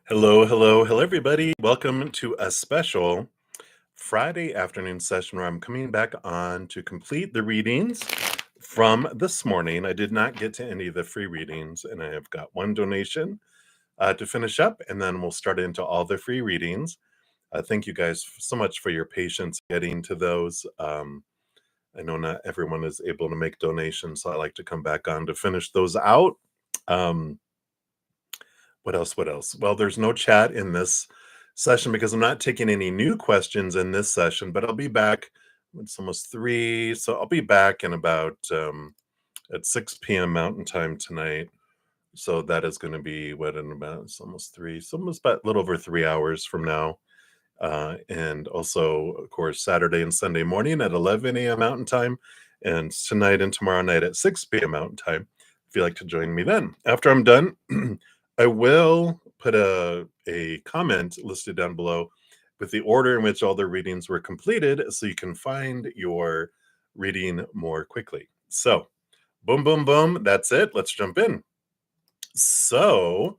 Hello, hello, hello, everybody. Welcome to a special Friday afternoon session where I'm coming back on to complete the readings from this morning. I did not get to any of the free readings, and I have got one donation to finish up, and then we'll start into all the free readings. Thank you guys so much for your patience getting to those. I know not everyone is able to make donations, so I like to come back on to finish those out. Um, What else? What else? Well, there's no chat in this session because I'm not taking any new questions in this session, but I'll be back. It's almost 3, so I'll be back in about at 6 p.m. Mountain Time tonight. So that is going to be what in about it's almost 3, so almost about a little over 3 hours from now. And also, of course, Saturday and Sunday morning at 11 a.m. Mountain Time, and tonight and tomorrow night at 6 p.m. Mountain Time. If you'd like to join me then. After I'm done, I will put a comment listed down below with the order in which all the readings were completed so you can find your reading more quickly. So, boom, boom, boom. That's it. Let's jump in. So,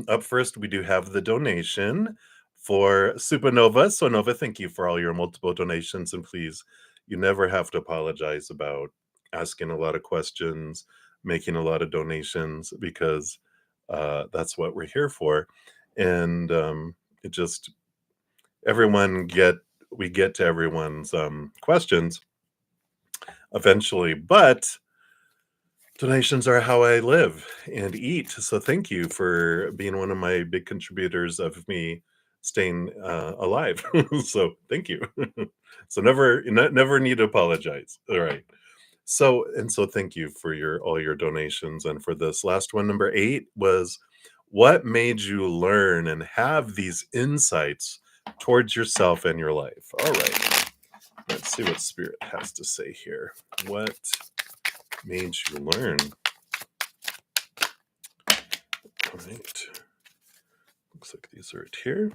up first, we do have the donation for Supernova. So, Nova, thank you for all your multiple donations. And please, you never have to apologize about asking a lot of questions, making a lot of donations, because that's what we're here for. And it just, we get to everyone's questions eventually. But donations are how I live and eat. So thank you for being one of my big contributors of me staying alive. So thank you. So never need to apologize. All right. So thank you for all your donations. And for this last one, number 8 was, what made you learn and have these insights towards yourself and your life? All right. Let's see what Spirit has to say here. What made you learn? All right. Looks like these are it here.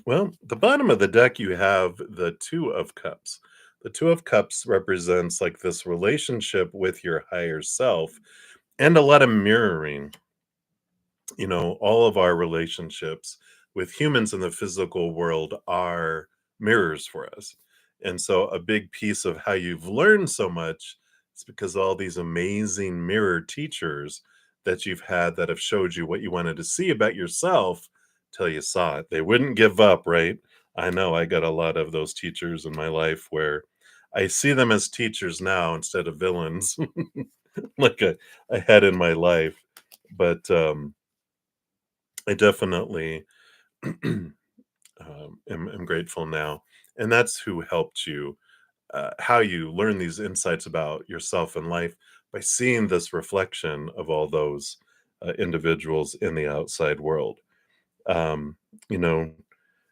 Well, the bottom of the deck, you have the Two of Cups. The Two of Cups represents like this relationship with your higher self and a lot of mirroring. All of our relationships with humans in the physical world are mirrors for us. And so a big piece of how you've learned so much is because all these amazing mirror teachers that you've had that have showed you what you wanted to see about yourself till you saw it. They wouldn't give up, right? I know I got a lot of those teachers in my life where I see them as teachers now instead of villains, like I had in my life. But I definitely am grateful now. And that's who helped you, how you learn these insights about yourself and life by seeing this reflection of all those individuals in the outside world. Um, you know,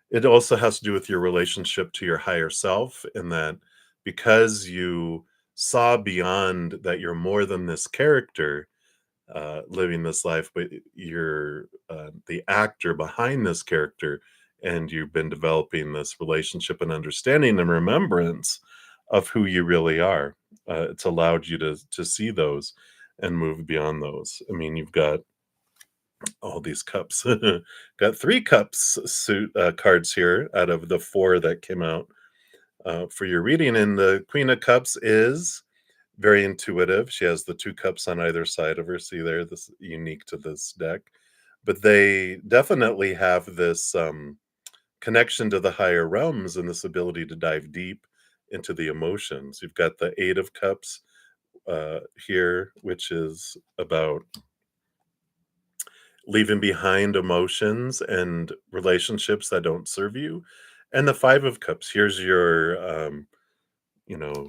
it also has to do with your relationship to your higher self, in that because you saw beyond that you're more than this character living this life, but you're the actor behind this character, and you've been developing this relationship and understanding and remembrance of who you really are. It's allowed you to see those and move beyond those. I mean, you've got all these cups. Got 3 cups suit cards here out of the 4 that came out for your reading, and the Queen of Cups is very intuitive. She has the 2 cups on either side of her. See there, this is unique to this deck. But they definitely have this connection to the higher realms and this ability to dive deep into the emotions. You've got the 8 of Cups here, which is about leaving behind emotions and relationships that don't serve you. And the 5 of Cups, here's your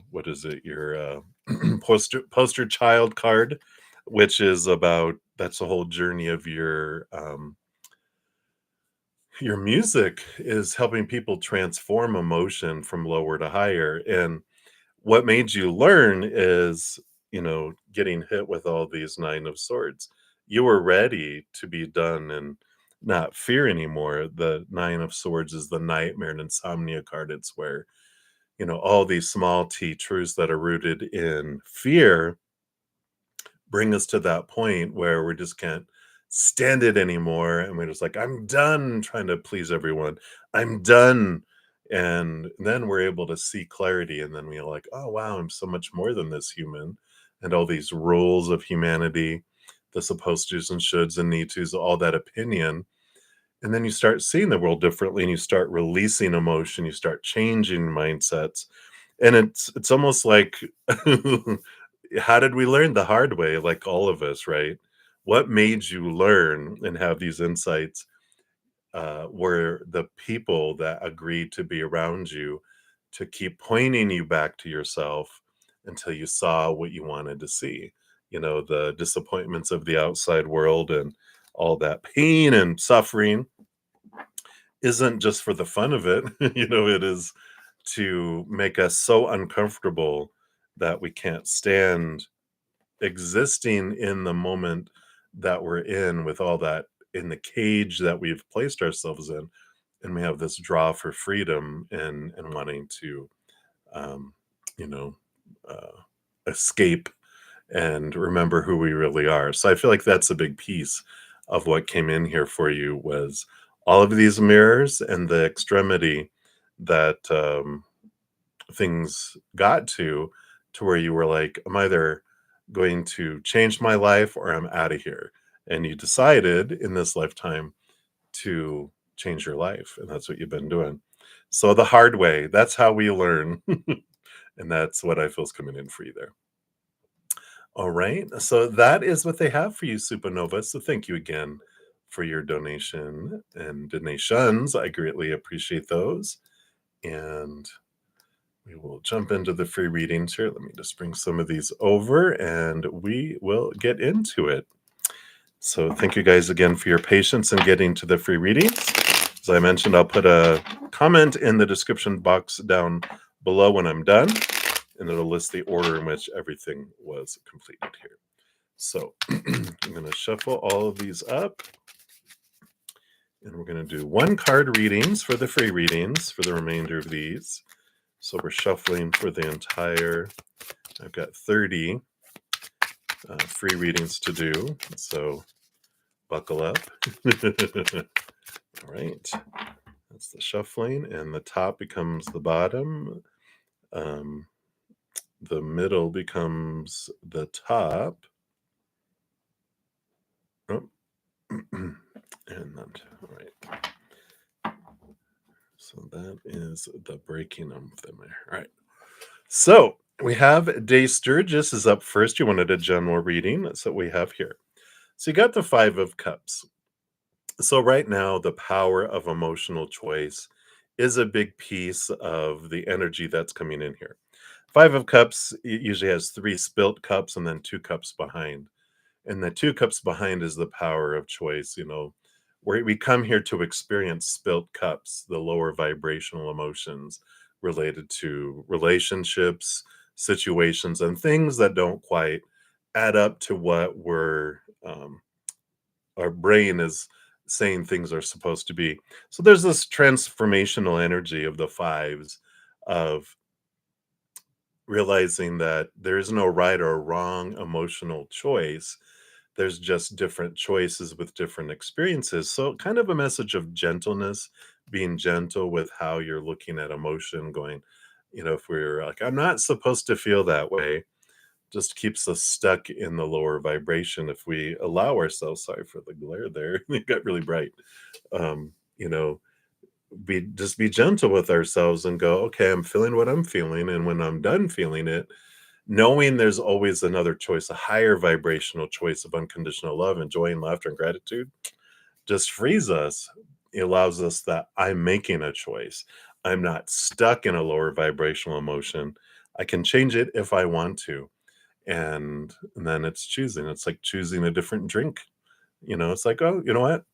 what is it, your poster child card, which is about, that's the whole journey of your music is helping people transform emotion from lower to higher. And what made you learn is, getting hit with all these 9 of swords. You were ready to be done and not fear anymore. The 9 of swords is the nightmare and insomnia card. It's where all these small t truths that are rooted in fear bring us to that point where we just can't stand it anymore. And we're just like, I'm done trying to please everyone. I'm done. And then we're able to see clarity. And then we're like, oh, wow, I'm so much more than this human. And all these rules of humanity, the supposed to's and shoulds and need to's, all that opinion. And then you start seeing the world differently and you start releasing emotion, you start changing mindsets. And it's almost like how did we learn the hard way, like all of us, right? What made you learn and have these insights were the people that agreed to be around you to keep pointing you back to yourself until you saw what you wanted to see. You know, the disappointments of the outside world and all that pain and suffering isn't just for the fun of it. You know, it is to make us so uncomfortable that we can't stand existing in the moment that we're in with all that in the cage that we've placed ourselves in. And we have this draw for freedom and wanting to, um, you know, uh, escape and remember who we really are. So I feel like that's a big piece of what came in here for you was all of these mirrors and the extremity that things got to where you were like, I'm either going to change my life or I'm out of here. And you decided in this lifetime to change your life. And that's what you've been doing. So the hard way, that's how we learn. And that's what I feel is coming in for you there. All right. So that is what they have for you, Supernova. So thank you again for your donation and donations. I greatly appreciate those. And we will jump into the free readings here. Let me just bring some of these over and we will get into it. So thank you guys again for your patience in getting to the free readings. As I mentioned, I'll put a comment in the description box down below when I'm done, and it'll list the order in which everything was completed here. So I'm going to shuffle all of these up, and we're going to do one card readings for the free readings for the remainder of these. So we're shuffling for the entire, I've got 30 free readings to do, so buckle up. All right, that's the shuffling, and the top becomes the bottom. The middle becomes the top. Oh, and that, all right. So that is the breaking of them there. All right. So we have Day Sturgis is up first. You wanted a general reading. That's what we have here. So you got the Five of Cups. So right now, the power of emotional choice is a big piece of the energy that's coming in here. Five of Cups usually has three spilt cups and then two cups behind. And the two cups behind is the power of choice. You know, where we come here to experience spilt cups, the lower vibrational emotions related to relationships, situations, and things that don't quite add up to what our brain is saying things are supposed to be. So there's this transformational energy of the fives of realizing that there is no right or wrong emotional choice. There's just different choices with different experiences. So, kind of a message of gentleness, being gentle with how you're looking at emotion, going, you know, if we're like, I'm not supposed to feel that way, just keeps us stuck in the lower vibration. If we allow ourselves, sorry for the glare there, it got really bright. You know, be gentle with ourselves and go, okay, I'm feeling what I'm feeling. And when I'm done feeling it, knowing there's always another choice, a higher vibrational choice of unconditional love and joy and laughter and gratitude just frees us. It allows us that I'm making a choice. I'm not stuck in a lower vibrational emotion. I can change it if I want to. And then it's choosing. It's like choosing a different drink. You know, it's like, oh, you know what?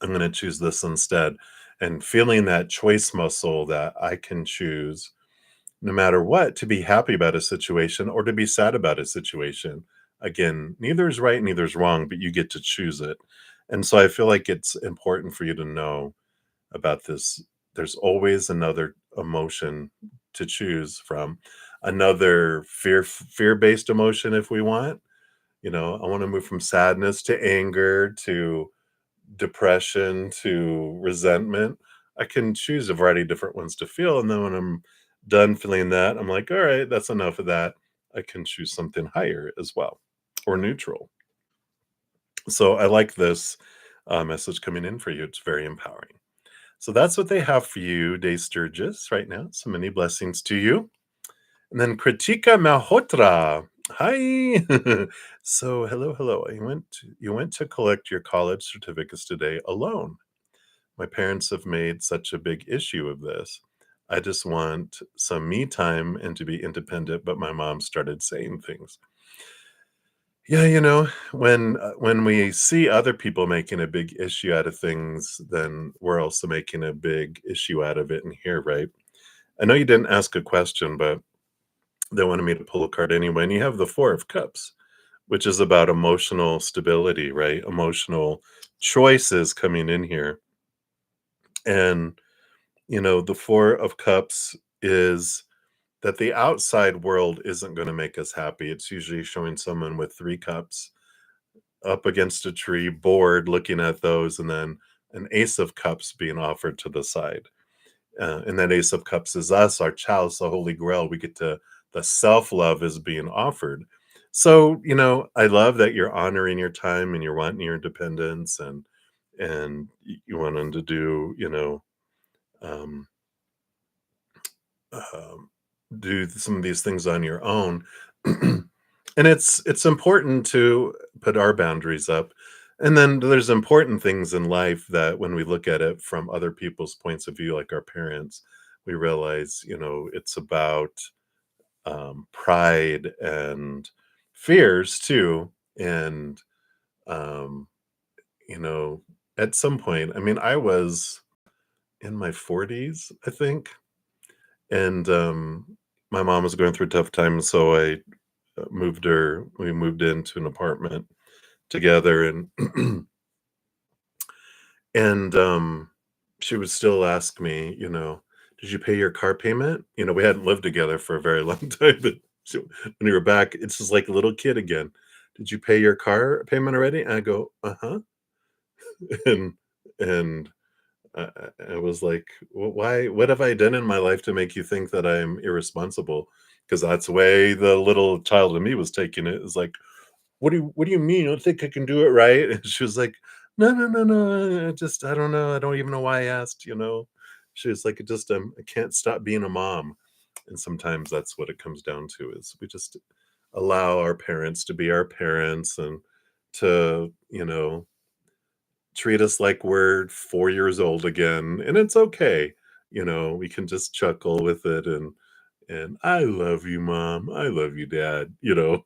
I'm going to choose this instead. And feeling that choice muscle that I can choose no matter what, to be happy about a situation or to be sad about a situation. Again, neither is right, neither is wrong, but you get to choose it. And so I feel like it's important for you to know about this. There's always another emotion to choose from, another fear-based emotion if we want, I want to move from sadness to anger to depression to resentment. I can choose a variety of different ones to feel. And then when I'm done feeling that, I'm like, all right, that's enough of that. I can choose something higher as well or neutral. So I like this message coming in for you. It's very empowering. So that's what they have for you, Day Sturgis, right now. So many blessings to you. And then Kritika Malhotra. Hi. So hello, hello. You went to collect your college certificates today alone. My parents have made such a big issue of this. I just want some me time and to be independent, but my mom started saying things. Yeah, when we see other people making a big issue out of things, then we're also making a big issue out of it in here, right? I know you didn't ask a question, but they wanted me to pull a card anyway. And you have the Four of Cups, which is about emotional stability, right? Emotional choices coming in here. And, the Four of Cups is that the outside world isn't going to make us happy. It's usually showing someone with three cups up against a tree, bored, looking at those, and then an Ace of Cups being offered to the side. And that Ace of Cups is us, our chalice, the Holy Grail. We get to the self love is being offered. So, I love that you're honoring your time and you're wanting your independence and you want them to do, um, um, do some of these things on your own. And it's important to put our boundaries up. And then there's important things in life that when we look at it from other people's points of view, like our parents, we realize, it's about pride and fears too. And, um, you know, at some point, I mean, I was in my 40s, I think. And my mom was going through a tough time. So we moved into an apartment together and and she would still ask me, did you pay your car payment? We hadn't lived together for a very long time, but when we were back, it's just like a little kid again. Did you pay your car payment already? And I go, uh-huh. and and I was like, Why? What have I done in my life to make you think that I'm irresponsible?" Because that's the way the little child in me was taking it. It's like, what do you mean? You don't think I can do it right? And she was like, "No, no, no, no. I don't know. I don't even know why I asked." She was like, I can't stop being a mom." And sometimes that's what it comes down to is we just allow our parents to be our parents and to, treat us like we're 4 years old again. And it's okay. We can just chuckle with it and I love you, mom. I love you, dad. Even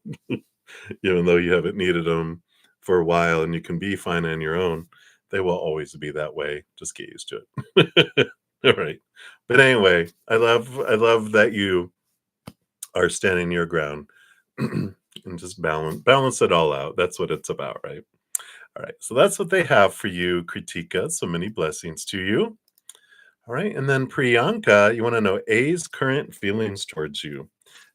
though you haven't needed them for a while and you can be fine on your own, they will always be that way. Just get used to it. All right. But anyway, I love that you are standing your ground and just balance it all out. That's what it's about, right? All right. So that's what they have for you, Kritika. So many blessings to you. All right. And then Priyanka, you want to know A's current feelings towards you.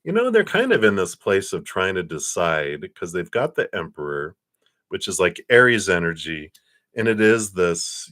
They're kind of in this place of trying to decide because they've got the Emperor, which is like Aries energy. And it is this,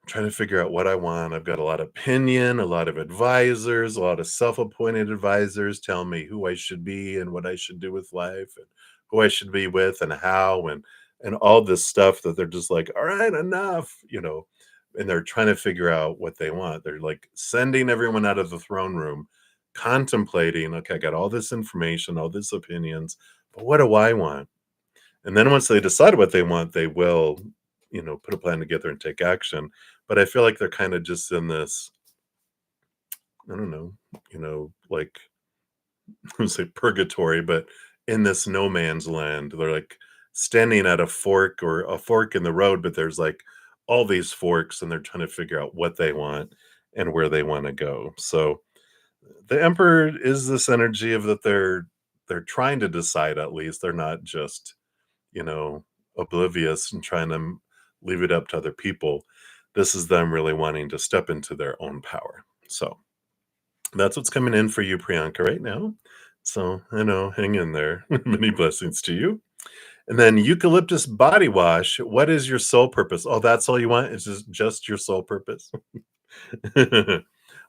trying to figure out what I want. I've got a lot of opinion, a lot of advisors, a lot of self-appointed advisors telling me who I should be and what I should do with life and who I should be with and how and all this stuff that they're just like, all right, enough. And they're trying to figure out what they want. They're like sending everyone out of the throne room, contemplating, okay, I got all this information, all these opinions, but what do I want? And then once they decide what they want, they will, put a plan together and take action. But I feel like they're kind of just in this, I don't know, like I would say purgatory, but in this no man's land. They're like standing at a fork or a fork in the road, but there's like all these forks and they're trying to figure out what they want and where they want to go. So the emperor is this energy of that they're trying to decide at least. They're not just you know, oblivious and trying to leave it up to other people. This is them really wanting to step into their own power. So that's what's coming in for you, Priyanka, right now. So, hang in there. Many blessings to you. And then eucalyptus body wash. What is your sole purpose? Oh, that's all you want? Is just your sole purpose?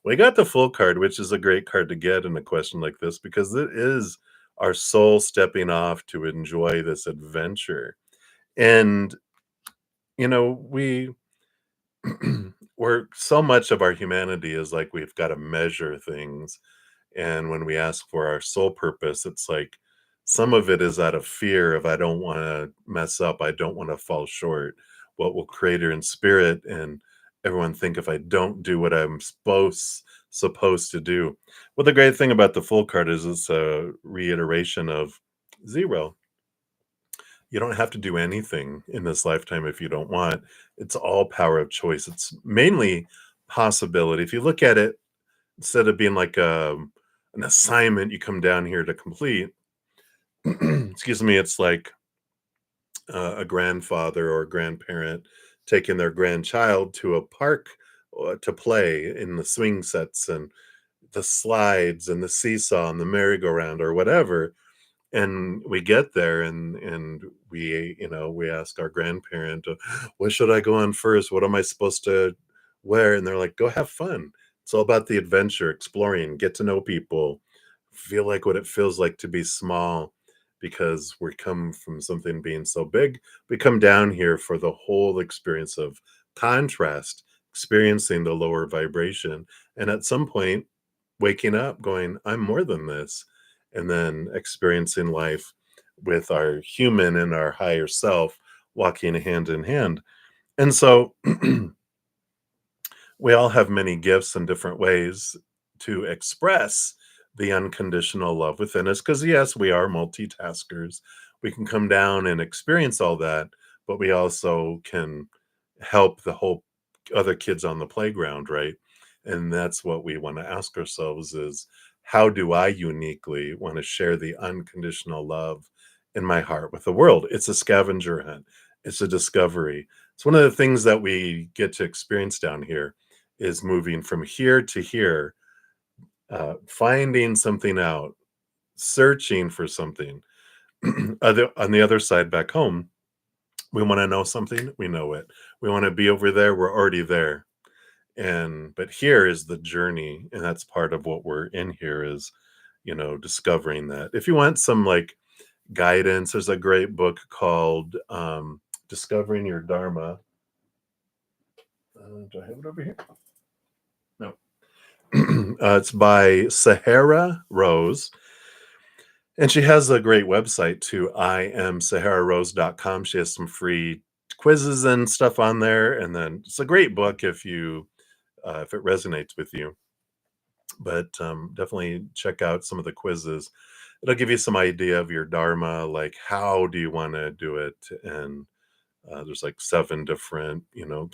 We got the full card, which is a great card to get in a question like this because it is our soul stepping off to enjoy this adventure. And, we we're so much of our humanity is like we've got to measure things. And when we ask for our soul purpose, it's like some of it is out of fear of I don't want to mess up, I don't want to fall short. What will creator and spirit and everyone think if I don't do what I'm supposed to do? Well, the great thing about the full card is it's a reiteration of zero. You don't have to do anything in this lifetime if you don't want. It's all power of choice. It's mainly possibility. If you look at it, instead of being like an assignment you come down here to complete, excuse me, it's like a grandfather or a grandparent taking their grandchild to a park to play in the swing sets and the slides and the seesaw and the merry-go-round or whatever. And we get there and we ask our grandparent, what should I go on first? What am I supposed to wear? And they're like, go have fun. It's all about the adventure, exploring, get to know people, feel like what it feels like to be small because we come from something being so big. We come down here for the whole experience of contrast, experiencing the lower vibration. And at some point, waking up going, I'm more than this, and then experiencing life with our human and our higher self walking hand in hand. And so we all have many gifts and different ways to express the unconditional love within us because yes, we are multitaskers. We can come down and experience all that, but we also can help the whole other kids on the playground, right? And that's what we want to ask ourselves is how do I uniquely want to share the unconditional love in my heart with the world? It's a scavenger hunt. It's a discovery. It's one of the things that we get to experience down here is moving from here to here, finding something out, searching for something. On the other side, back home, we want to know something, we know it. We want to be over there, we're already there. And but here is the journey, and that's part of what we're in here is, discovering that. If you want some like guidance, there's a great book called Discovering Your Dharma. Do I have it over here? No. It's by Sahara Rose. And she has a great website too, iamsahararose.com. She has some free quizzes and stuff on there. And then it's a great book if it resonates with you. But definitely check out some of the quizzes. It'll give you some idea of your dharma, like how do you want to do it, and there's like 7 different,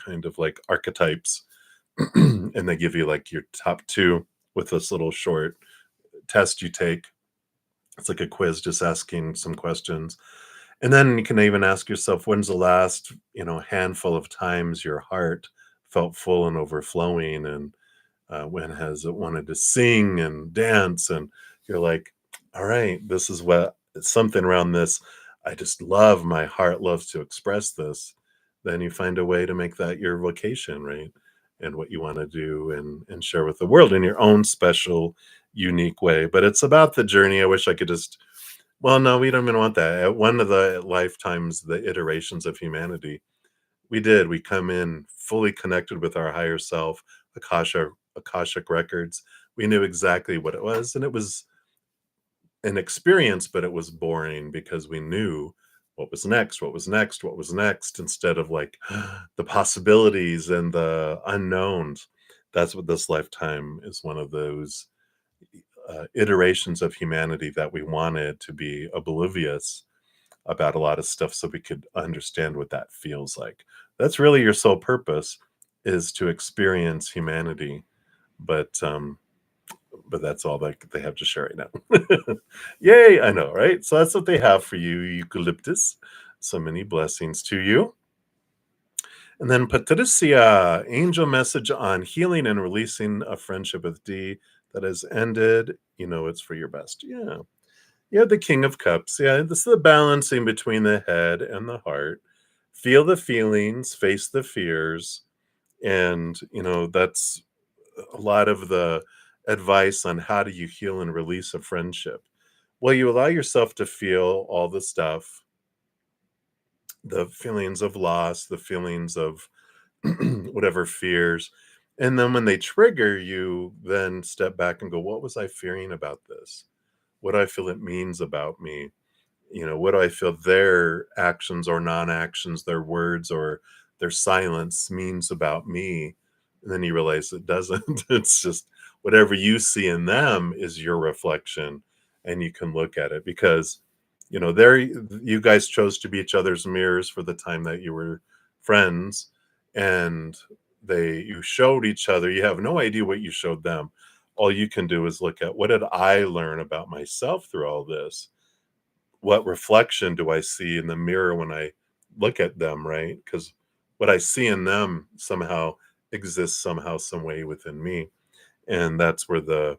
kind of like archetypes, and they give you like your top 2 with this little short test you take. It's like a quiz, just asking some questions. And then you can even ask yourself, when's the last, handful of times your heart felt full and overflowing? And when has it wanted to sing and dance? And you're like, all right, this is what it's something around this. I just love my heart loves to express this. Then you find a way to make that your vocation, right? And what you want to do and share with the world in your own special, unique way. But it's about the journey. I wish I could just well, no, we don't even want that. At one of the lifetimes, the iterations of humanity, we did. We come in fully connected with our higher self, Akashic records. We knew exactly what it was, and it was an experience, but it was boring because we knew what was next, what was next, what was next, instead of like the possibilities and the unknowns. That's what this lifetime is one of those iterations of humanity that we wanted to be oblivious about a lot of stuff so we could understand what that feels like. That's really your sole purpose is to experience humanity. But that's all that they have to share right now. Yay, I know, right? So that's what they have for you, eucalyptus. So many blessings to you. And then Patricia, angel message on healing and releasing a friendship with D. that has ended, you know it's for your best. Yeah. Yeah, the King of Cups. Yeah, this is the balancing between the head and the heart. Feel the feelings, face the fears, and that's a lot of the advice on how do you heal and release a friendship. Well, you allow yourself to feel all the stuff, the feelings of loss, the feelings of whatever fears. And then when they trigger you, then step back and go, what was I fearing about this? What do I feel it means about me? What do I feel their actions or non-actions, their words or their silence means about me? And then you realize it doesn't. It's just whatever you see in them is your reflection, and you can look at it because there you guys chose to be each other's mirrors for the time that you were friends, and you showed each other. You have no idea what you showed them. All you can do is look at, what did I learn about myself through all this? What reflection do I see in the mirror when I look at them, right? Because what I see in them somehow exists somehow, some way within me. And that's where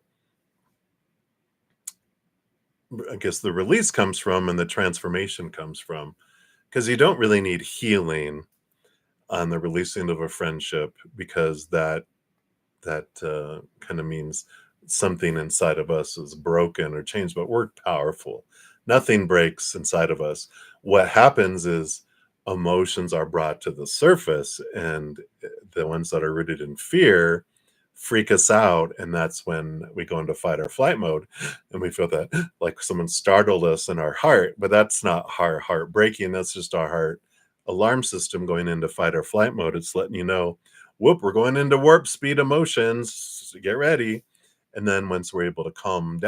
I guess the release comes from and the transformation comes from. Because you don't really need healing on the releasing of a friendship, because that kind of means something inside of us is broken or changed, but we're powerful. Nothing breaks inside of us. What happens is emotions are brought to the surface, and the ones that are rooted in fear freak us out. And that's when we go into fight or flight mode, and we feel that like someone startled us in our heart. But that's not our heart breaking, that's just our heart alarm system going into fight or flight mode. It's letting you know, whoop, we're going into warp speed emotions. Get ready. And then once we're able to calm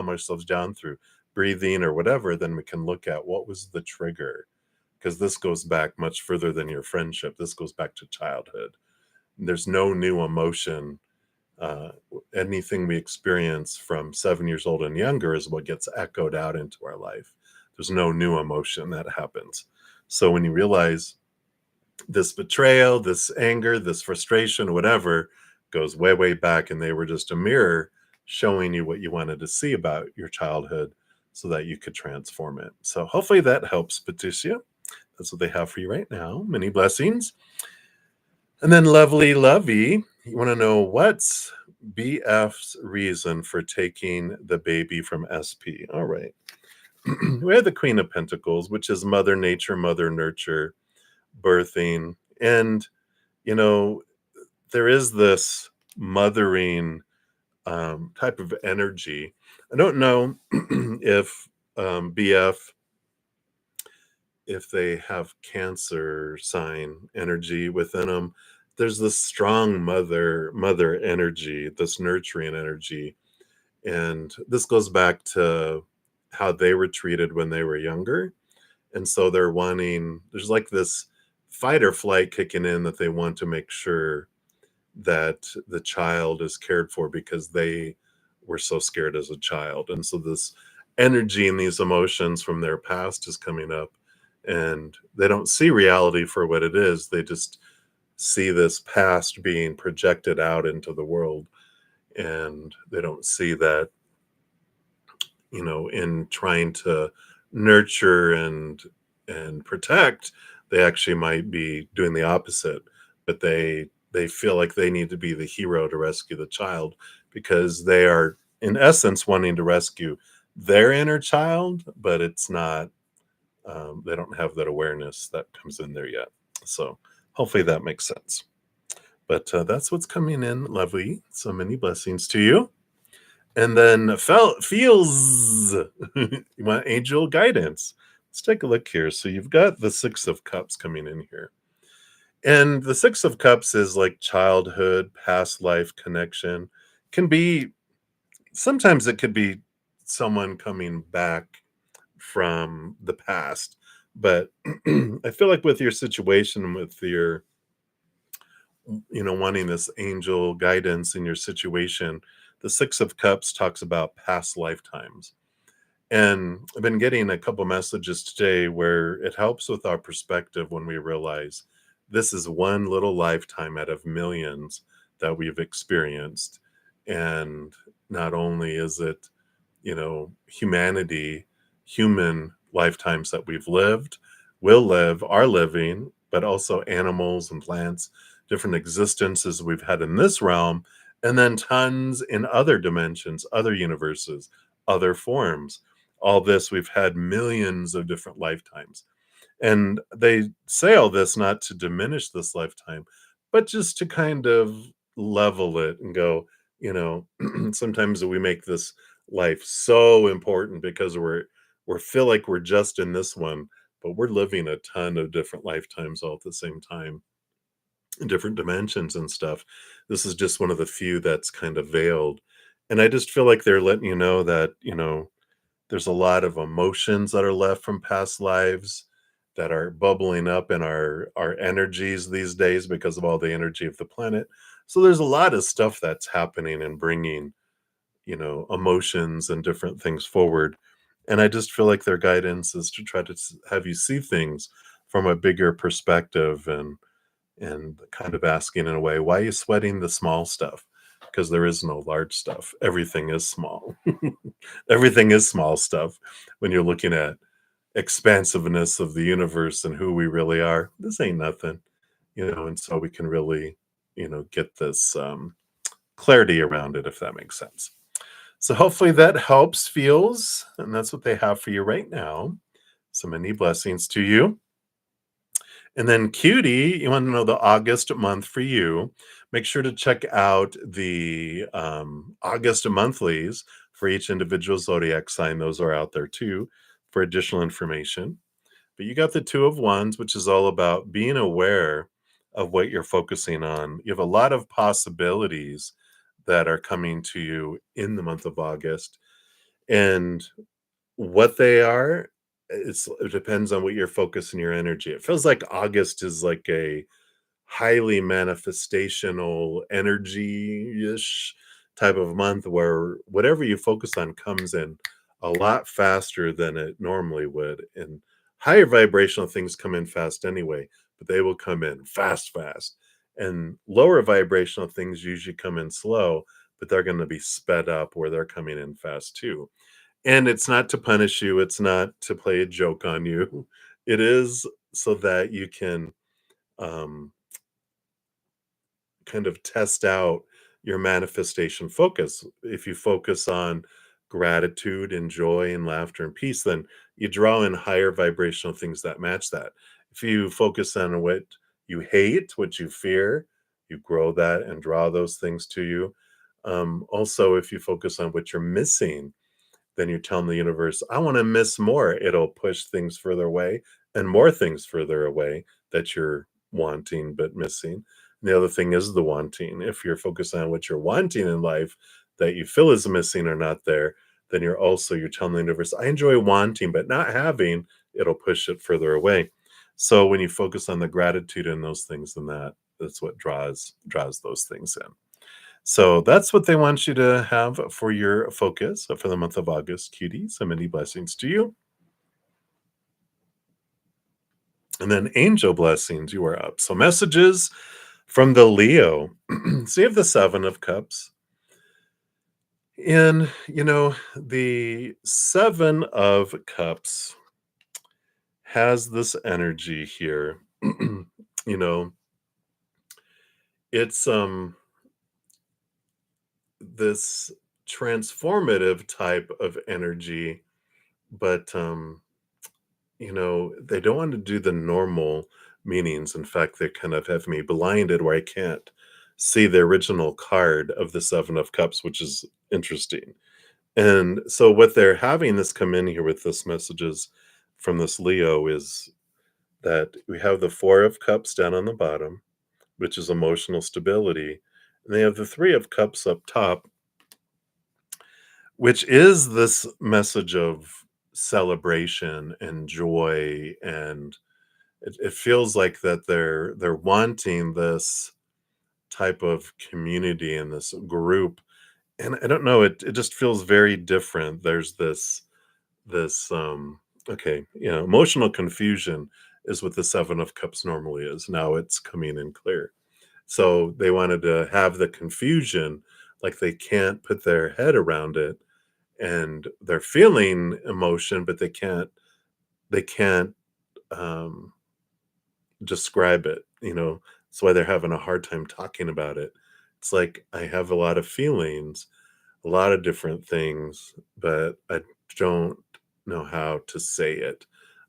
ourselves down through breathing or whatever, then we can look at what was the trigger. Because this goes back much further than your friendship. This goes back to childhood. There's no new emotion. Uh, Anything we experience from 7 years old and younger is what gets echoed out into our life. There's no new emotion that happens. So when you realize this betrayal, this anger, this frustration, whatever, goes way, way back, and they were just a mirror showing you what you wanted to see about your childhood so that you could transform it. So hopefully that helps, Patricia. That's what they have for you right now. Many blessings. And then lovely Lovey, you want to know what's BF's reason for taking the baby from SP? All right. We have the Queen of Pentacles, which is Mother Nature, Mother Nurture, birthing. And, you know, there is this mothering type of energy. I don't know if BF, if they have Cancer sign energy within them. There's this strong mother energy, this nurturing energy. And this goes back to how they were treated when they were younger. And so there's like this fight or flight kicking in, that they want to make sure that the child is cared for because they were so scared as a child. And so this energy and these emotions from their past is coming up, and they don't see reality for what it is. They just see this past being projected out into the world, and they don't see that, in trying to nurture and protect, they actually might be doing the opposite. But they feel like they need to be the hero to rescue the child, because they are in essence wanting to rescue their inner child, but it's not, they don't have that awareness that comes in there yet. So hopefully that makes sense. But that's what's coming in, lovely. So many blessings to you. And then feels you want angel guidance. Let's take a look here. So you've got the Six of Cups coming in here. And the Six of Cups is like childhood, past life connection. Can be, sometimes it could be someone coming back from the past. But I feel like with your situation, with your, wanting this angel guidance in your situation, the Six of Cups talks about past lifetimes. And I've been getting a couple messages today where it helps with our perspective when we realize this is one little lifetime out of millions that we've experienced. And not only is it, humanity, human lifetimes that we've lived, will live, are living, but also animals and plants, different existences we've had in this realm, and then tons in other dimensions, other universes, other forms. All this, we've had millions of different lifetimes. And they say all this not to diminish this lifetime, but just to kind of level it and go, sometimes we make this life so important because we feel like we're just in this one, but we're living a ton of different lifetimes all at the same time in different dimensions and stuff. This is just one of the few that's kind of veiled. And I just feel like they're letting you know that, there's a lot of emotions that are left from past lives that are bubbling up in our energies these days because of all the energy of the planet. So there's a lot of stuff that's happening and bringing, emotions and different things forward. And I just feel like their guidance is to try to have you see things from a bigger perspective, and kind of asking in a way, why are you sweating the small stuff? Because there is no large stuff. Everything is small. Everything is small stuff when you're looking at expansiveness of the universe and who we really are. This ain't nothing, and so we can really, get this clarity around it, if that makes sense. So hopefully that helps, feels, and that's what they have for you right now. So many blessings to you. And then Cutie, you want to know the August month for you. Make sure to check out the August monthlies for each individual zodiac sign. Those are out there too for additional information. But you got the Two of Wands, which is all about being aware of what you're focusing on. You have a lot of possibilities that are coming to you in the month of August. And what they are, it depends on what you're focusing your energy. It feels like August is like a highly manifestational energy-ish type of month where whatever you focus on comes in a lot faster than it normally would. And higher vibrational things come in fast anyway, but they will come in fast. And lower vibrational things usually come in slow, but they're going to be sped up where they're coming in fast too. And it's not to punish you, it's not to play a joke on you. It is so that you can um, kind of test out your manifestation focus. If you focus on gratitude and joy and laughter and peace, then you draw in higher vibrational things that match that. If you focus on what you hate, what you fear, you grow that and draw those things to you. Also, if you focus on what you're missing, then you're telling the universe, I want to miss more. It'll push things further away and more things further away that you're wanting but missing. And the other thing is the wanting. If you're focused on what you're wanting in life that you feel is missing or not there, then you're telling the universe, I enjoy wanting but not having, it'll push it further away. So when you focus on the gratitude in those things, then that's what draws those things in. So that's what they want you to have for your focus for the month of August, cutie. So many blessings to you. And then angel blessings, you are up. So messages from the Leo. So you have the Seven of Cups. And, the Seven of Cups has this energy here. you know, it's this transformative type of energy, but they don't want to do the normal meanings. In fact, they kind of have me blinded where I can't see the original card of the Seven of Cups, which is interesting. And so, what they're having this come in here with this messages from this Leo is that we have the Four of Cups down on the bottom, which is emotional stability. And they have the Three of Cups up top, which is this message of celebration and joy, and it feels like that they're wanting this type of community and this group. And I don't know, it just feels very different. There's this okay, emotional confusion is what the Seven of Cups normally is. Now it's coming in clear. So they wanted to have the confusion like they can't put their head around it, and they're feeling emotion, but they can't um, describe it. That's why they're having a hard time talking about it. It's like I have a lot of feelings, a lot of different things, but I don't know how to say it.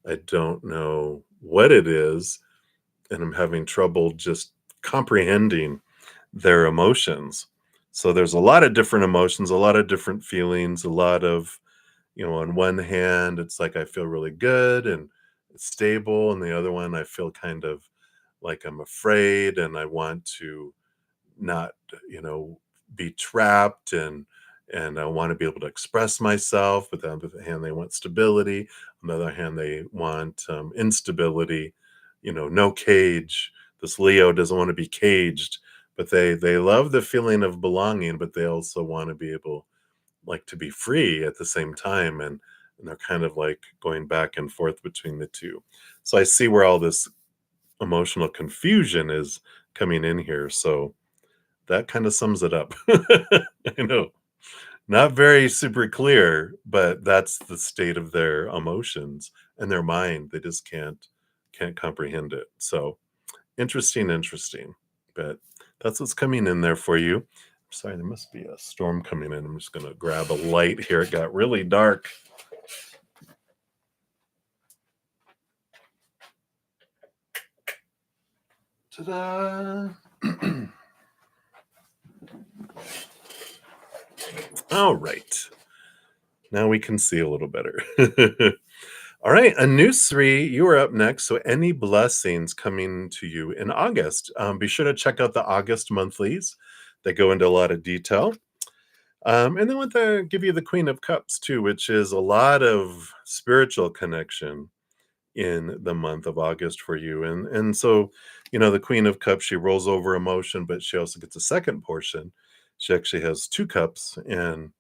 I don't know what it is, and I'm having trouble just comprehending their emotions. So there's a lot of different emotions, a lot of different feelings, a lot of, on one hand, it's like I feel really good and it's stable, and the other one, I feel kind of like I'm afraid and I want to not, you know, be trapped, and I want to be able to express myself. But on the other hand, they want stability. On the other hand, they want instability. No cage. This Leo doesn't want to be caged, but they love the feeling of belonging, but they also want to be able, like, to be free at the same time, and they're kind of like going back and forth between the two. So I see where all this emotional confusion is coming in here. So that kind of sums it up. I know. Not very super clear, but that's the state of their emotions and their mind. They just can't comprehend it. So interesting, interesting. But that's what's coming in there for you. Sorry, there must be a storm coming in. I'm just gonna grab a light here. It got really dark. Ta-da! All right. Now we can see a little better. All right, a new three. You are up next. So, any blessings coming to you in August? Be sure to check out the August monthlies. They go into a lot of detail. And then want to give you the Queen of Cups too, which is a lot of spiritual connection in the month of August for you. And so, the Queen of Cups, she rolls over emotion, but she also gets a second portion. She actually has two cups, and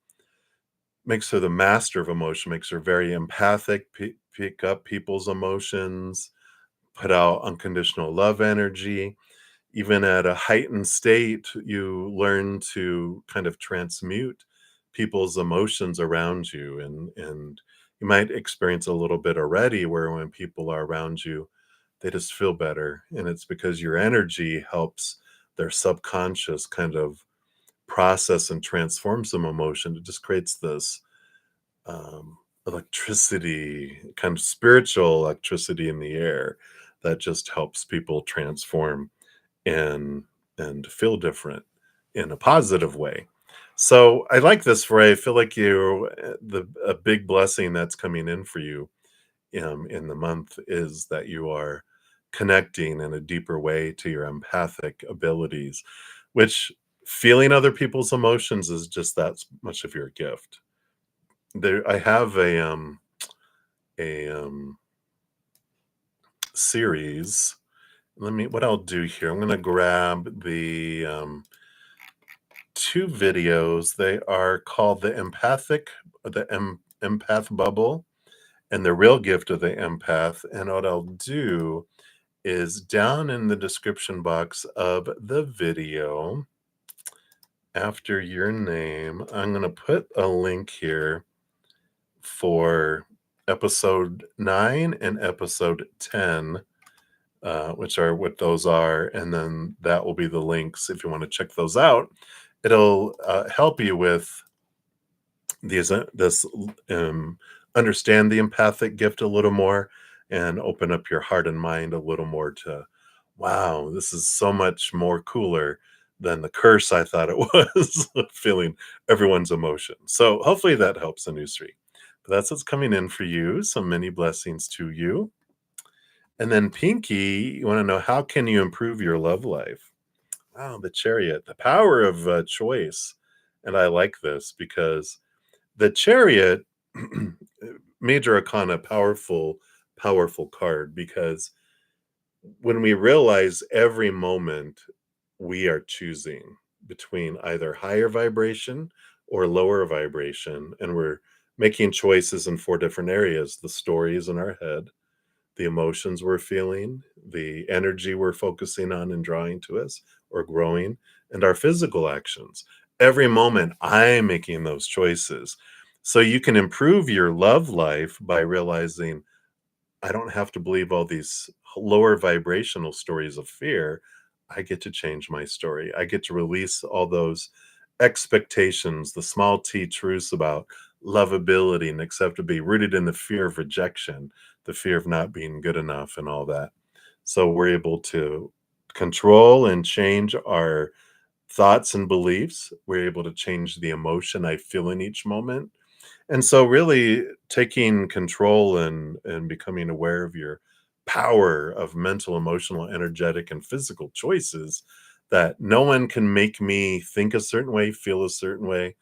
makes her the master of emotion, makes her very empathic, pick up people's emotions, put out unconditional love energy. Even at a heightened state, you learn to kind of transmute people's emotions around you. And you might experience a little bit already where when people are around you, they just feel better. And it's because your energy helps their subconscious kind of process and transform some emotion. It just creates this electricity, kind of spiritual electricity in the air that just helps people transform and feel different in a positive way. So I like this for you. I feel like you the a big blessing that's coming in for you in the month is that you are connecting in a deeper way to your empathic abilities, which feeling other people's emotions is just that much of your gift. There, I have a series. What I'll do here, I'm gonna grab the two videos. They are called the empath bubble, and the real gift of the empath. And what I'll do is down in the description box of the video, after your name, I'm gonna put a link here for episode 9 and episode 10, which are what those are. And then that will be the links if you want to check those out. It'll help you with this understand the empathic gift a little more, and open up your heart and mind a little more to, wow, this is so much more cooler than the curse I thought it was, feeling everyone's emotion. So hopefully that helps, a new street. But that's what's coming in for you. So many blessings to you. And then Pinky, you want to know, how can you improve your love life? Wow, the Chariot, the power of choice. And I like this because the Chariot, major arcana, powerful, powerful card, because when we realize every moment we are choosing between either higher vibration or lower vibration, and we're making choices in four different areas: the stories in our head, the emotions we're feeling, the energy we're focusing on and drawing to us or growing, and our physical actions. Every moment I'm making those choices. So you can improve your love life by realizing I don't have to believe all these lower vibrational stories of fear. I get to change my story. I get to release all those expectations, the small t truths about lovability and acceptability rooted in the fear of rejection, the fear of not being good enough, and all that. So we're able to control and change our thoughts and beliefs. We're able to change the emotion I feel in each moment, and so really taking control and becoming aware of your power of mental, emotional, energetic, and physical choices, that no one can make me think a certain way, feel a certain way.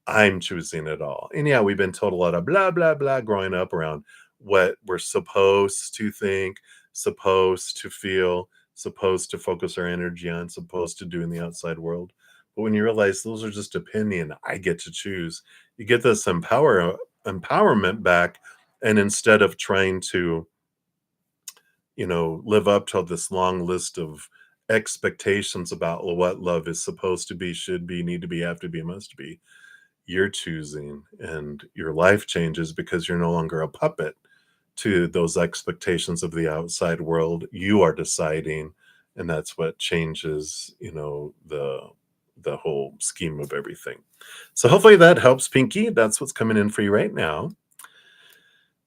I'm choosing it all. And yeah, we've been told a lot of blah, blah, blah growing up around what we're supposed to think, supposed to feel, supposed to focus our energy on, supposed to do in the outside world. But when you realize those are just opinion, I get to choose. You get this empowerment back. And instead of trying to, live up to this long list of expectations about what love is supposed to be, should be, need to be, have to be, must be, you're choosing, and your life changes because you're no longer a puppet to those expectations of the outside world. You are deciding, and that's what changes, the whole scheme of everything. So hopefully that helps, Pinky. That's what's coming in for you right now.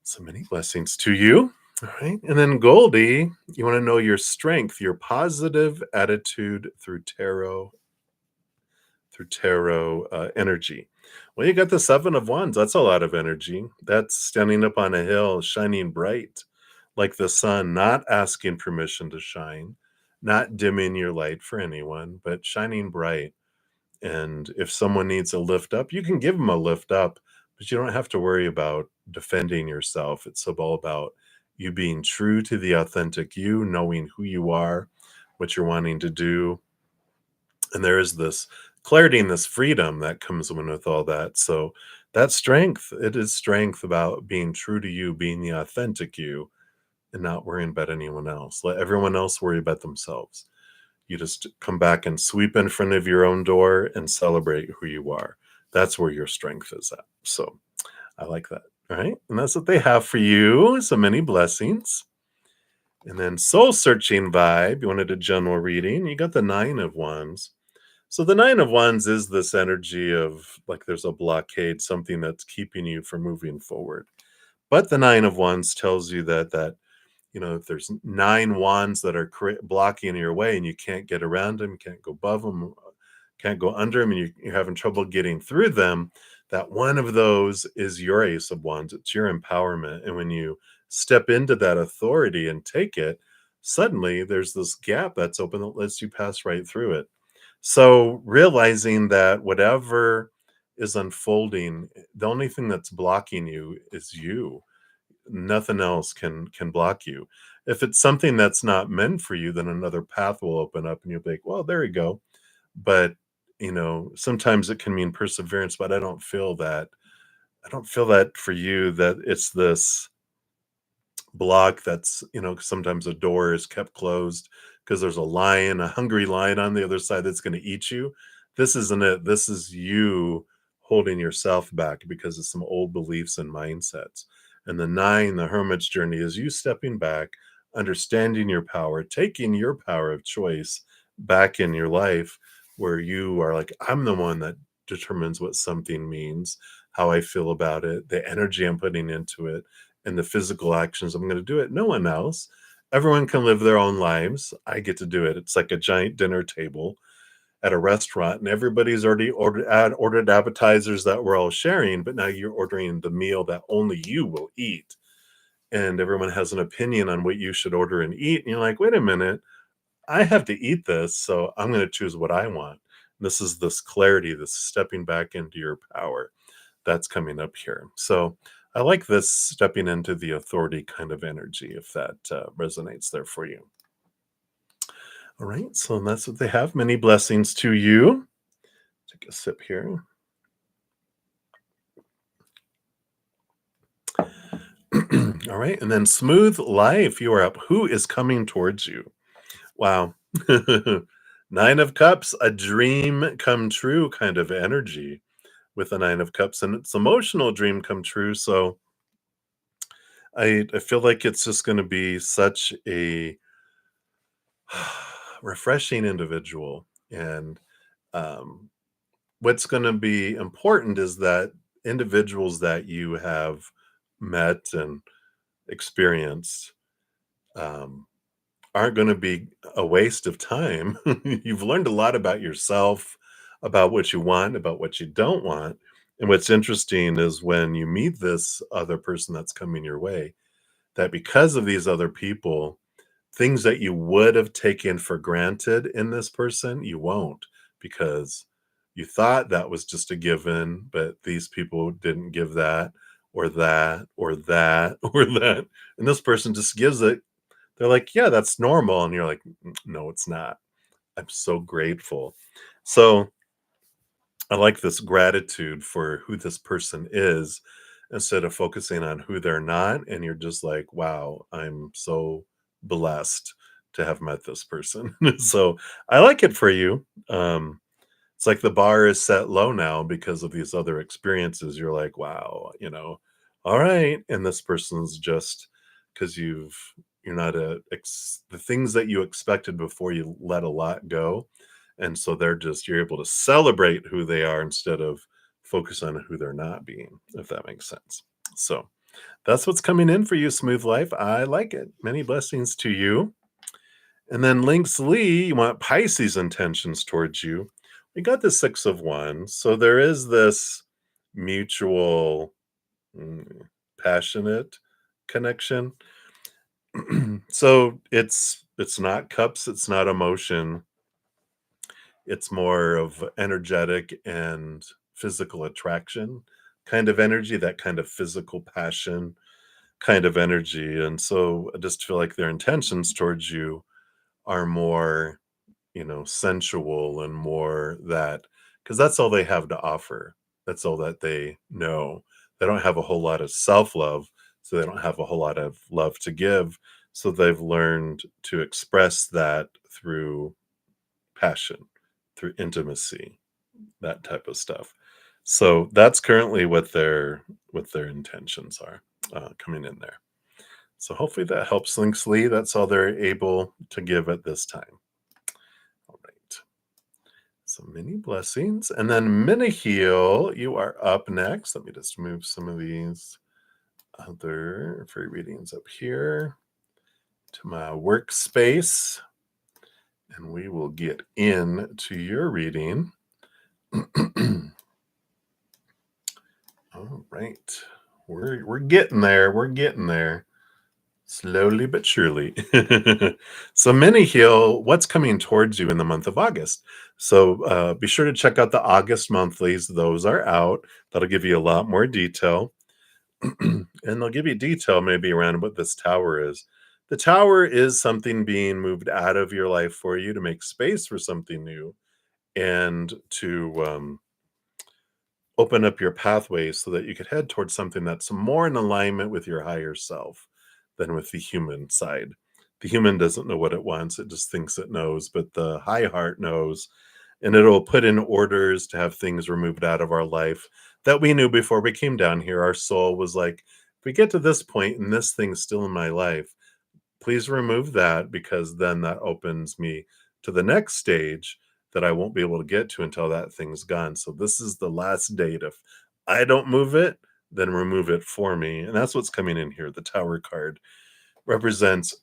So many blessings to you. All right. And then Goldie, you want to know your strength, your positive attitude through tarot energy. Well, you got the Seven of Wands. That's a lot of energy. That's standing up on a hill, shining bright like the sun, not asking permission to shine, not dimming your light for anyone, but shining bright. And if someone needs a lift up, you can give them a lift up, but you don't have to worry about defending yourself. It's all about you being true to the authentic you, knowing who you are, what you're wanting to do, and there is this clarity and this freedom that comes in with all that. So that strength, it is strength about being true to you, being the authentic you, and not worrying about anyone else. Let everyone else worry about themselves. You just come back and sweep in front of your own door and celebrate who you are. That's where your strength is at. So I like that. All right. And that's what they have for you. So many blessings. And then soul searching vibe. You wanted a general reading. You got the Nine of Wands. So the Nine of Wands is this energy of like there's a blockade, something that's keeping you from moving forward. But the Nine of Wands tells you that if there's nine wands that are blocking your way and you can't get around them, you can't go above them, can't go under them, and you're having trouble getting through them, that one of those is your Ace of Wands. It's your empowerment. And when you step into that authority and take it, suddenly there's this gap that's open that lets you pass right through it. So realizing that whatever is unfolding, the only thing that's blocking you is you. Nothing else can block you. If it's something that's not meant for you, then another path will open up and you'll be like, well, there you go. But sometimes it can mean perseverance, but I don't feel that. I don't feel that for you, that it's this block that's sometimes a door is kept closed because there's a lion, a hungry lion on the other side that's going to eat you. This isn't it. This is you holding yourself back because of some old beliefs and mindsets. And the nine, the hermit's journey, is you stepping back, understanding your power, taking your power of choice back in your life, where you are like, I'm the one that determines what something means, how I feel about it, the energy I'm putting into it, and the physical actions I'm going to do it. No one else. Everyone can live their own lives. I get to do it. It's like a giant dinner table at a restaurant, and everybody's already ordered appetizers that we're all sharing, but now you're ordering the meal that only you will eat. And everyone has an opinion on what you should order and eat. And you're like, wait a minute, I have to eat this, so I'm going to choose what I want. This is this clarity, this stepping back into your power that's coming up here. So I like this stepping into the authority kind of energy, if that resonates there for you. All right, so that's what they have. Many blessings to you. Take a sip here. All right, and then smooth life. You are up. Who is coming towards you? Wow. Nine of Cups, a dream come true kind of energy with the Nine of Cups, and it's emotional dream come true. So I feel like it's just going to be such a refreshing individual. And um, what's going to be important is that individuals that you have met and experienced um, aren't going to be a waste of time. You've learned a lot about yourself, about what you want, about what you don't want. And what's interesting is when you meet this other person that's coming your way, that because of these other people, things that you would have taken for granted in this person, you won't, because you thought that was just a given, but these people didn't give that or that or that or that. And this person just gives it. They're like, yeah, that's normal. And you're like, No, it's not. I'm so grateful. So I like this gratitude for who this person is instead of focusing on who they're not. And you're just like, wow, I'm so blessed to have met this person. So I like it for you. It's like the bar is set low now because of these other experiences. You're like, wow, all right. And this person's just because you're not the things that you expected before you let a lot go. And so you're able to celebrate who they are instead of focus on who they're not being, if that makes sense. So that's what's coming in for you, Smooth Life. I like it. Many blessings to you. And then Links Lee, you want Pisces intentions towards you. We got the Six of Wands. So there is this mutual, mm, passionate connection. So it's not cups, it's not emotion. It's more of energetic and physical attraction kind of energy, that kind of physical passion kind of energy. And so I just feel like their intentions towards you are more, sensual and more that because that's all they have to offer. That's all that they know. They don't have a whole lot of self love, so they don't have a whole lot of love to give. So they've learned to express that through passion, through intimacy, that type of stuff. So that's currently what their intentions are coming in there. So hopefully that helps, Links Lee. That's all they're able to give at this time. All right. So many blessings. And then Miniheel, you are up next. Let me just move some of these other free readings up here to my workspace. And we will get into your reading. All right. We're getting there. We're getting there. Slowly but surely. So, Mini Heal, what's coming towards you in the month of August? So, be sure to check out the August monthlies. Those are out. That'll give you a lot more detail. And they'll give you detail maybe around what this tower is. The tower is something being moved out of your life for you to make space for something new and to open up your pathways so that you could head towards something that's more in alignment with your higher self than with the human side. The human doesn't know what it wants, it just thinks it knows, but the high heart knows, and it'll put in orders to have things removed out of our life that we knew before we came down here. Our soul was like, if we get to this point and this thing's still in my life, please remove that because then that opens me to the next stage that I won't be able to get to until that thing's gone. So this is the last date. If I don't move it, then remove it for me. And that's what's coming in here. The Tower card represents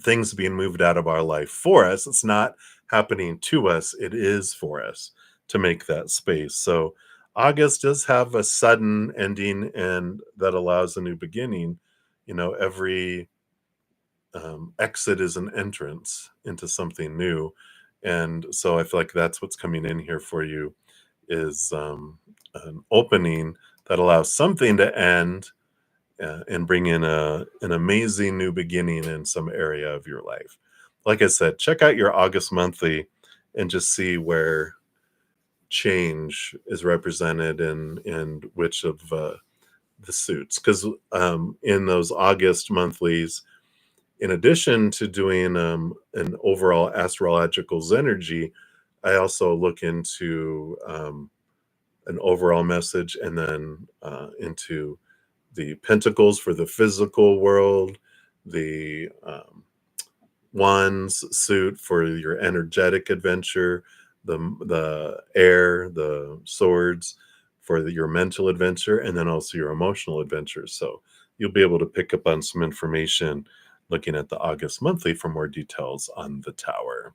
things being moved out of our life for us. It's not happening to us, it is for us to make that space. So August does have a sudden ending and that allows a new beginning. Every exit is an entrance into something new. And so I feel like that's what's coming in here for you is an opening that allows something to end and bring in an amazing new beginning in some area of your life. Like I said, check out your August monthly and just see where change is represented and which of the suits. Because in those August monthlies, in addition to doing an overall astrological Zenergy, I also look into an overall message and then into the pentacles for the physical world, the wands suit for your energetic adventure, the air, the swords for your mental adventure, and then also your emotional adventure. So you'll be able to pick up on some information looking at the August monthly for more details on the tower.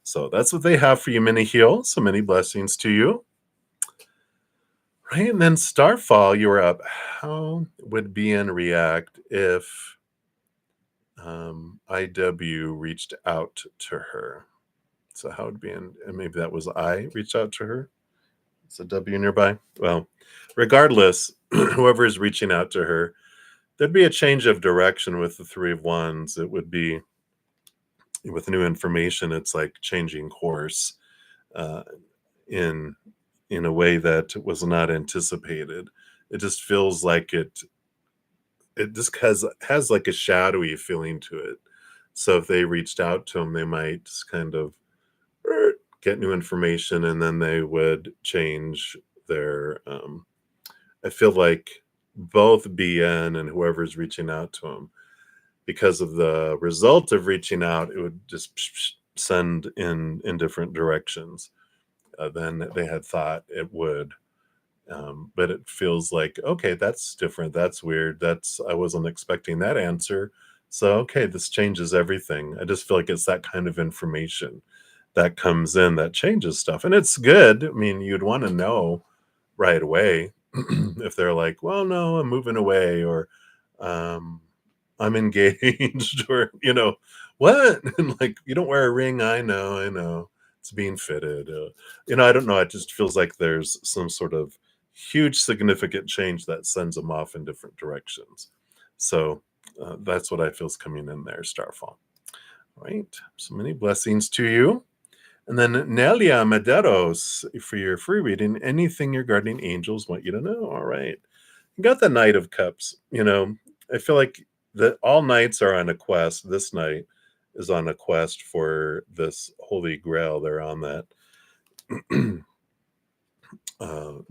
So that's what they have for you, Mini Heal. So many blessings to you. Right, and then Starfall, you were up. How would BN react if IW reached out to her? So how would BN, and maybe that was I reached out to her? It's a W nearby. Well, regardless, whoever is reaching out to her, there'd be a change of direction with the Three of Wands. It would be with new information. It's like changing course uh, in in a way that was not anticipated. It just feels like it just has like a shadowy feeling to it. So if they reached out to him, they might just kind of get new information and then they would change their I feel like both BN and whoever's reaching out to him, because of the result of reaching out, it would just send in different directions than they had thought it would. But it feels like, okay, that's different. That's weird. I wasn't expecting that answer. So, okay, this changes everything. I just feel like it's that kind of information that comes in that changes stuff. And it's good. I mean, you'd want to know right away if they're like, well, no, I'm moving away, or um, I'm engaged, or, what? And like, you don't wear a ring. I know. It's being fitted. I don't know. It just feels like there's some sort of huge significant change that sends them off in different directions. So that's what I feel is coming in there, Starfall. Right. So many blessings to you. And then Nelia Maderos for your free reading. Anything your guardian angels want you to know. All right. You got the Knight of Cups. I feel like that all knights are on a quest. This knight is on a quest for this holy grail. They're on that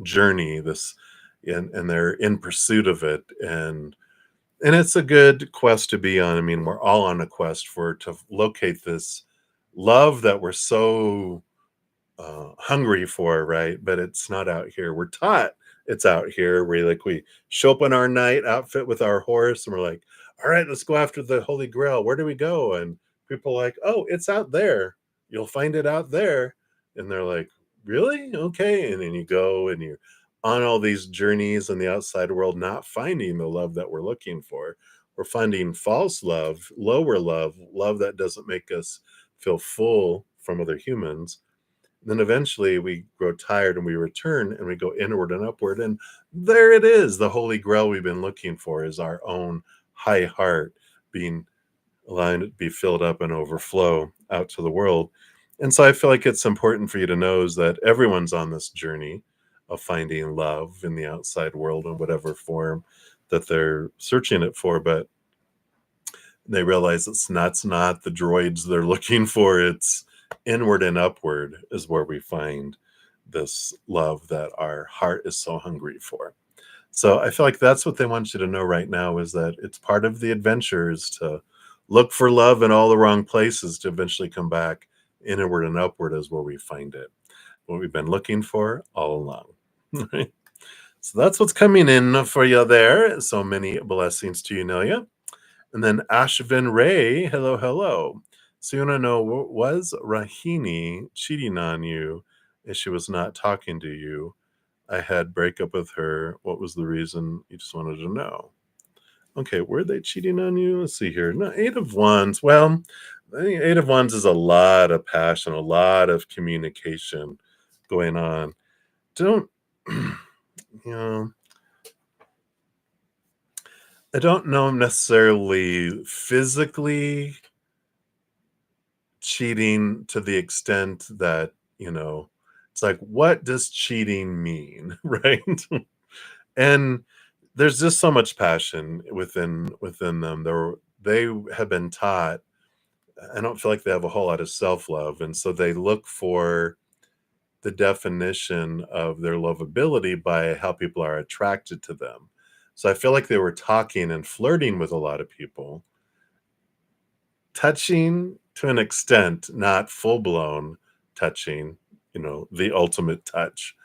journey, and they're in pursuit of it. And it's a good quest to be on. I mean, we're all on a quest to locate this love that we're so hungry for, right? But it's not out here. We're taught it's out here. We show up in our night outfit with our horse, and we're like, all right, let's go after the Holy Grail. Where do we go? And people are like, oh, it's out there. You'll find it out there. And they're like, really? Okay. And then you go and you're on all these journeys in the outside world, not finding the love that we're looking for. We're finding false love, lower love that doesn't make us feel full from other humans. Then eventually we grow tired and we return and we go inward and upward. And there it is. The Holy Grail we've been looking for is our own high heart being allowing it to be filled up and overflow out to the world. And so I feel like it's important for you to know is that everyone's on this journey of finding love in the outside world in whatever form that they're searching it for. But they realize it's not the droids they're looking for. It's inward and upward is where we find this love that our heart is so hungry for. So I feel like that's what they want you to know right now, is that it's part of the adventure is to look for love in all the wrong places to eventually come back inward and upward is where we find it. What we've been looking for all along. Right? So that's what's coming in for you there. So many blessings to you, Nelia. And then Ashvin Ray, hello. So you want to know, was Rahini cheating on you if she was not talking to you? I had breakup with her. What was the reason? You just wanted to know. Okay, were they cheating on you? Let's see here. No, Eight of Wands. Well, I think Eight of Wands is a lot of passion, a lot of communication going on. Don't, you know, I don't know necessarily physically cheating to the extent that, it's like, what does cheating mean? Right? And there's just so much passion within them. they have been taught, I don't feel like they have a whole lot of self-love, and so they look for the definition of their lovability by how people are attracted to them. So I feel like they were talking and flirting with a lot of people, touching to an extent, not full-blown touching, the ultimate touch.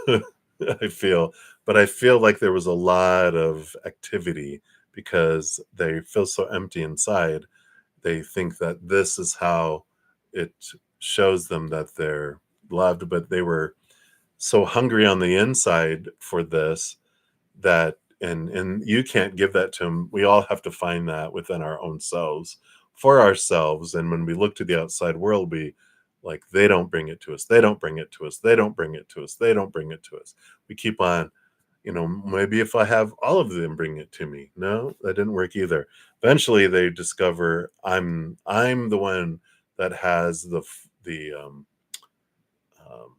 I feel, but I feel like there was a lot of activity because they feel so empty inside. They think that this is how it shows them that they're loved, but they were so hungry on the inside for this that, and you can't give that to them. We all have to find that within our own selves for ourselves. And when we look to the outside world, we like, they don't bring it to us, they don't bring it to us, they don't bring it to us, they don't bring it to us. We keep on, maybe if I have all of them bring it to me. No, that didn't work either. Eventually they discover I'm the one that has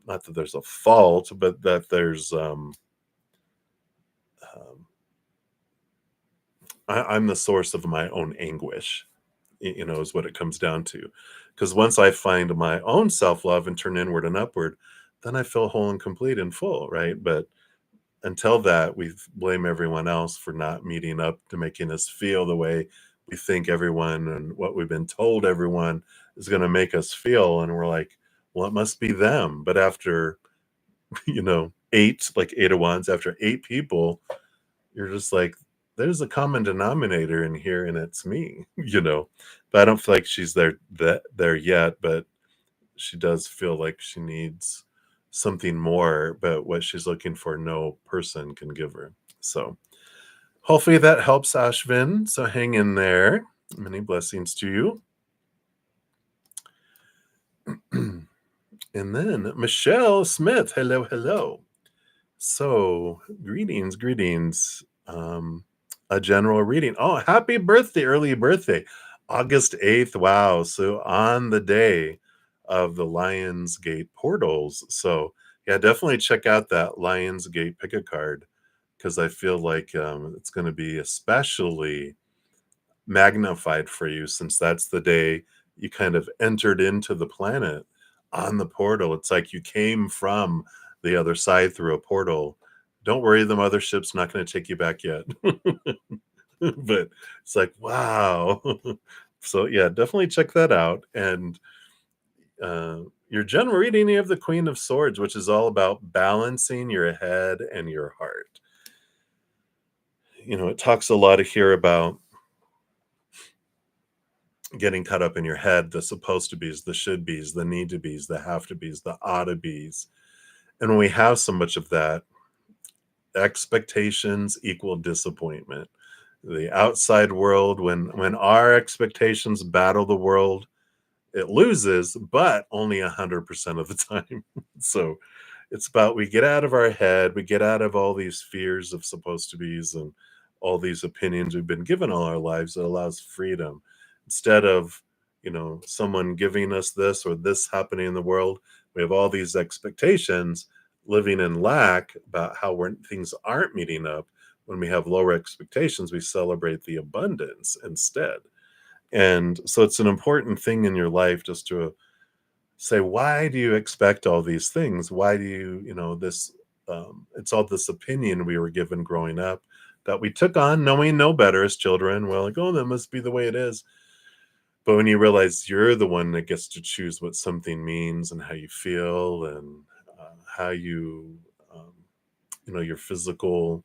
not that there's a fault, but that there's um I'm the source of my own anguish, is what it comes down to. Because once I find my own self-love and turn inward and upward, then I feel whole and complete and full, right? But until that, we blame everyone else for not meeting up to making us feel the way we think everyone and what we've been told everyone is going to make us feel. And we're like, well, it must be them. But after, eight of wands, after eight people, you're just like, there's a common denominator in here and it's me, But I don't feel like she's there yet, but she does feel like she needs something more, but what she's looking for, no person can give her. So hopefully that helps, Ashvin. So hang in there. Many blessings to you. And then Michelle Smith. Hello, hello. So greetings. A general reading. Oh, happy birthday, early birthday. August 8th. Wow. So on the day of the Lionsgate portals. So yeah, definitely check out that Lionsgate pick a card because I feel like it's going to be especially magnified for you since that's the day you kind of entered into the planet on the portal. It's like you came from the other side through a portal. Don't worry, the mothership's not going to take you back yet. But it's like, wow. So yeah, definitely check that out. And your general reading, you have the Queen of Swords, which is all about balancing your head and your heart. It talks a lot here about getting caught up in your head, the supposed to be's, the should be's, the need to be's, the have to be's, the ought to be's. And when we have so much of that, expectations equal disappointment. The outside world, when our expectations battle the world, it loses, but only 100% of the time. So it's about, we get out of our head, we get out of all these fears of supposed to be's and all these opinions we've been given all our lives. It allows freedom instead of someone giving us this or this happening in the world. We have all these expectations, living in lack about how things aren't meeting up. When we have lower expectations, we celebrate the abundance instead. And so it's an important thing in your life just to say, why do you expect all these things? Why do this? It's all this opinion we were given growing up that we took on knowing no better as children. We're like, oh, that must be the way it is. But when you realize you're the one that gets to choose what something means and how you feel and how your physical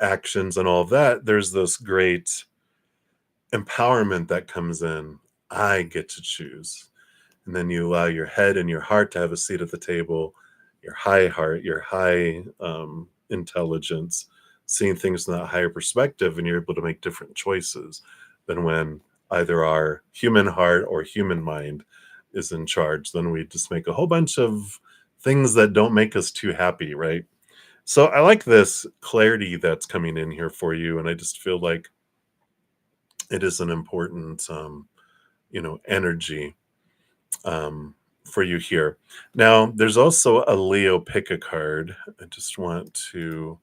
actions and all of that, there's this great empowerment that comes in. I get to choose. And then you allow your head and your heart to have a seat at the table, your high heart, your high intelligence, seeing things in that higher perspective, and you're able to make different choices than when either our human heart or human mind is in charge. Then we just make a whole bunch of things that don't make us too happy, right? So I like this clarity that's coming in here for you, and I just feel like it is an important energy for you here. Now, there's also a Leo pick a card. I just want to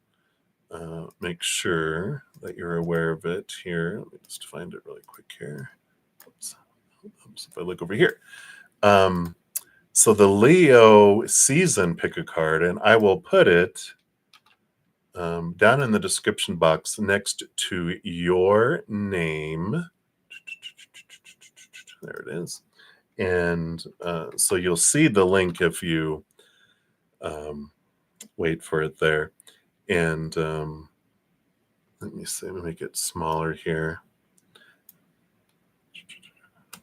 make sure that you're aware of it here. Let me just find it really quick here. Oops. If I look over here. So the Leo season pick a card, and I will put it down in the description box next to your name. There it is. And so you'll see the link if you wait for it there. And let me see, let me make it smaller here.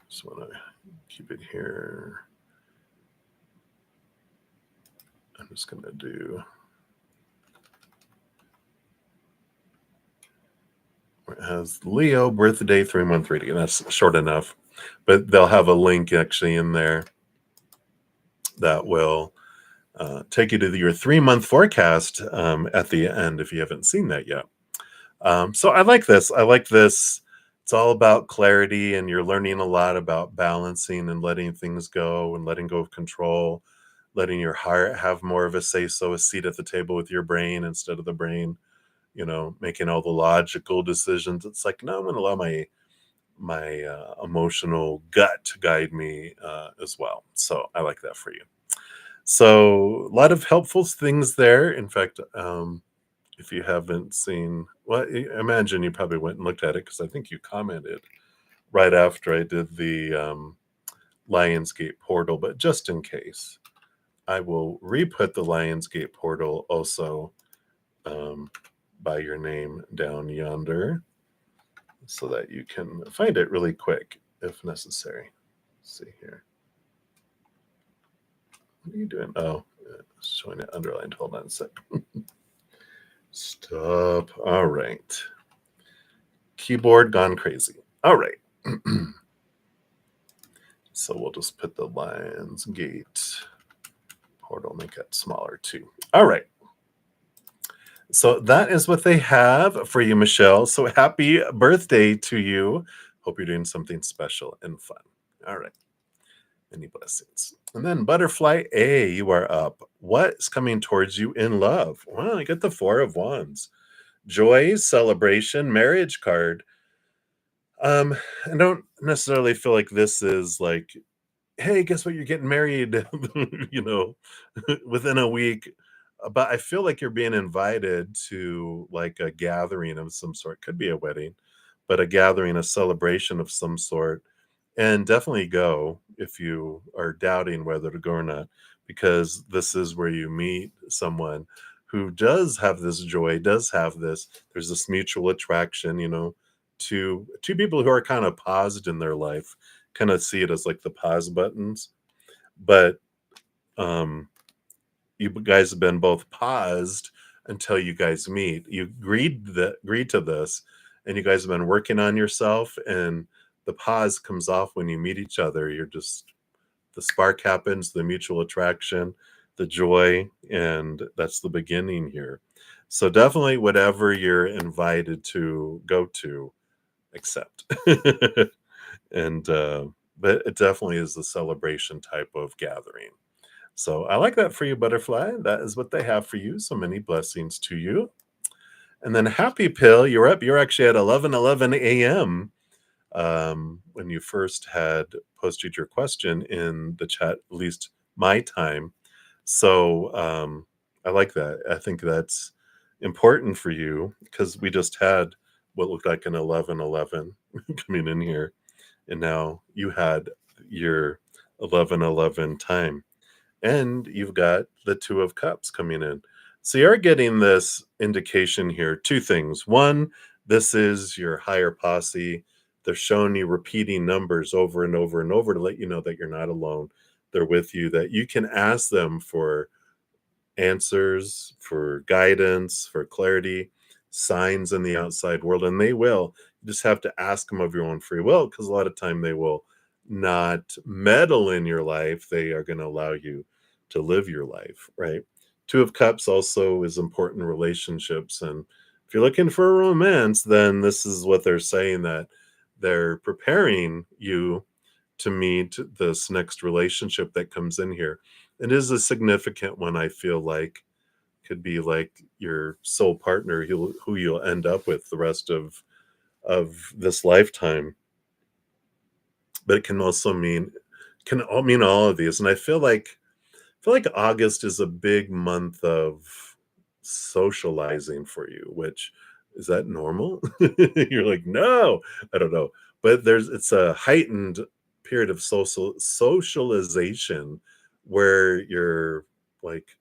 Just want to keep it here. I'm just going to do. It has Leo birthday 3-month reading. That's short enough, but they'll have a link actually in there that will take you to your 3-month forecast at the end if you haven't seen that yet. So I like this. I like this. It's all about clarity, and you're learning a lot about balancing and letting things go and letting go of control, letting your heart have more of a say-so, a seat at the table with your brain instead of the brain, making all the logical decisions. It's like, no, I'm going to allow my emotional gut to guide me as well. So I like that for you. So a lot of helpful things there. In fact, if you haven't seen, well, I imagine you probably went and looked at it because I think you commented right after I did the Lionsgate portal. But just in case, I will re-put the Lionsgate portal also by your name down yonder so that you can find it really quick if necessary. Let's see here. What are you doing? Oh, it's showing it underlined. Hold on a sec. Stop. All right. Keyboard gone crazy. All right. So we'll just put the Lionsgate portal, make it smaller too. All right. So that is what they have for you, Michelle. So happy birthday to you. Hope you're doing something special and fun. All right. Many blessings. And then Butterfly A, you are up. What's coming towards you in love? Well, you get the 4 of Wands. Joy, celebration, marriage card. I don't necessarily feel like this is like, hey, guess what? You're getting married, within a week. But I feel like you're being invited to like a gathering of some sort. Could be a wedding, but a gathering, a celebration of some sort. And definitely go if you are doubting whether to go or not, because this is where you meet someone who does have this joy, does have this. There's this mutual attraction, two people who are kind of paused in their life, kind of see it as like the pause buttons. But you guys have been both paused until you guys meet. You agreed to this, and you guys have been working on yourself, and the pause comes off when you meet each other. The spark happens, the mutual attraction, the joy, and that's the beginning here. So definitely whatever you're invited to go to, accept. And but it definitely is a celebration type of gathering. So I like that for you, Butterfly. That is what they have for you. So many blessings to you. And then Happy Pill, you're up. You're actually at 11:11 a.m. When you first had posted your question in the chat, at least my time. So I like that. I think that's important for you because we just had what looked like an 11:11 coming in here, and now you had your 11:11 time, and you've got the 2 of Cups coming in. So you're getting this indication here. 2 things. One, this is your higher posse. They're showing you repeating numbers over and over and over to let you know that you're not alone. They're with you, that you can ask them for answers, for guidance, for clarity, signs in the outside world, and they will. You just have to ask them of your own free will, because a lot of time they will not meddle in your life. They are going to allow you to live your life, right? 2 of Cups also is important in relationships, and if you're looking for a romance, then this is what they're saying, that they're preparing you to meet this next relationship that comes in here. It is a significant one, I feel like, could be like your soul partner who you'll end up with the rest of this lifetime. But it can also mean all of these. And I feel like August is a big month of socializing for you, which is that normal? You're like, no, I don't know. But it's a heightened period of socialization where you're like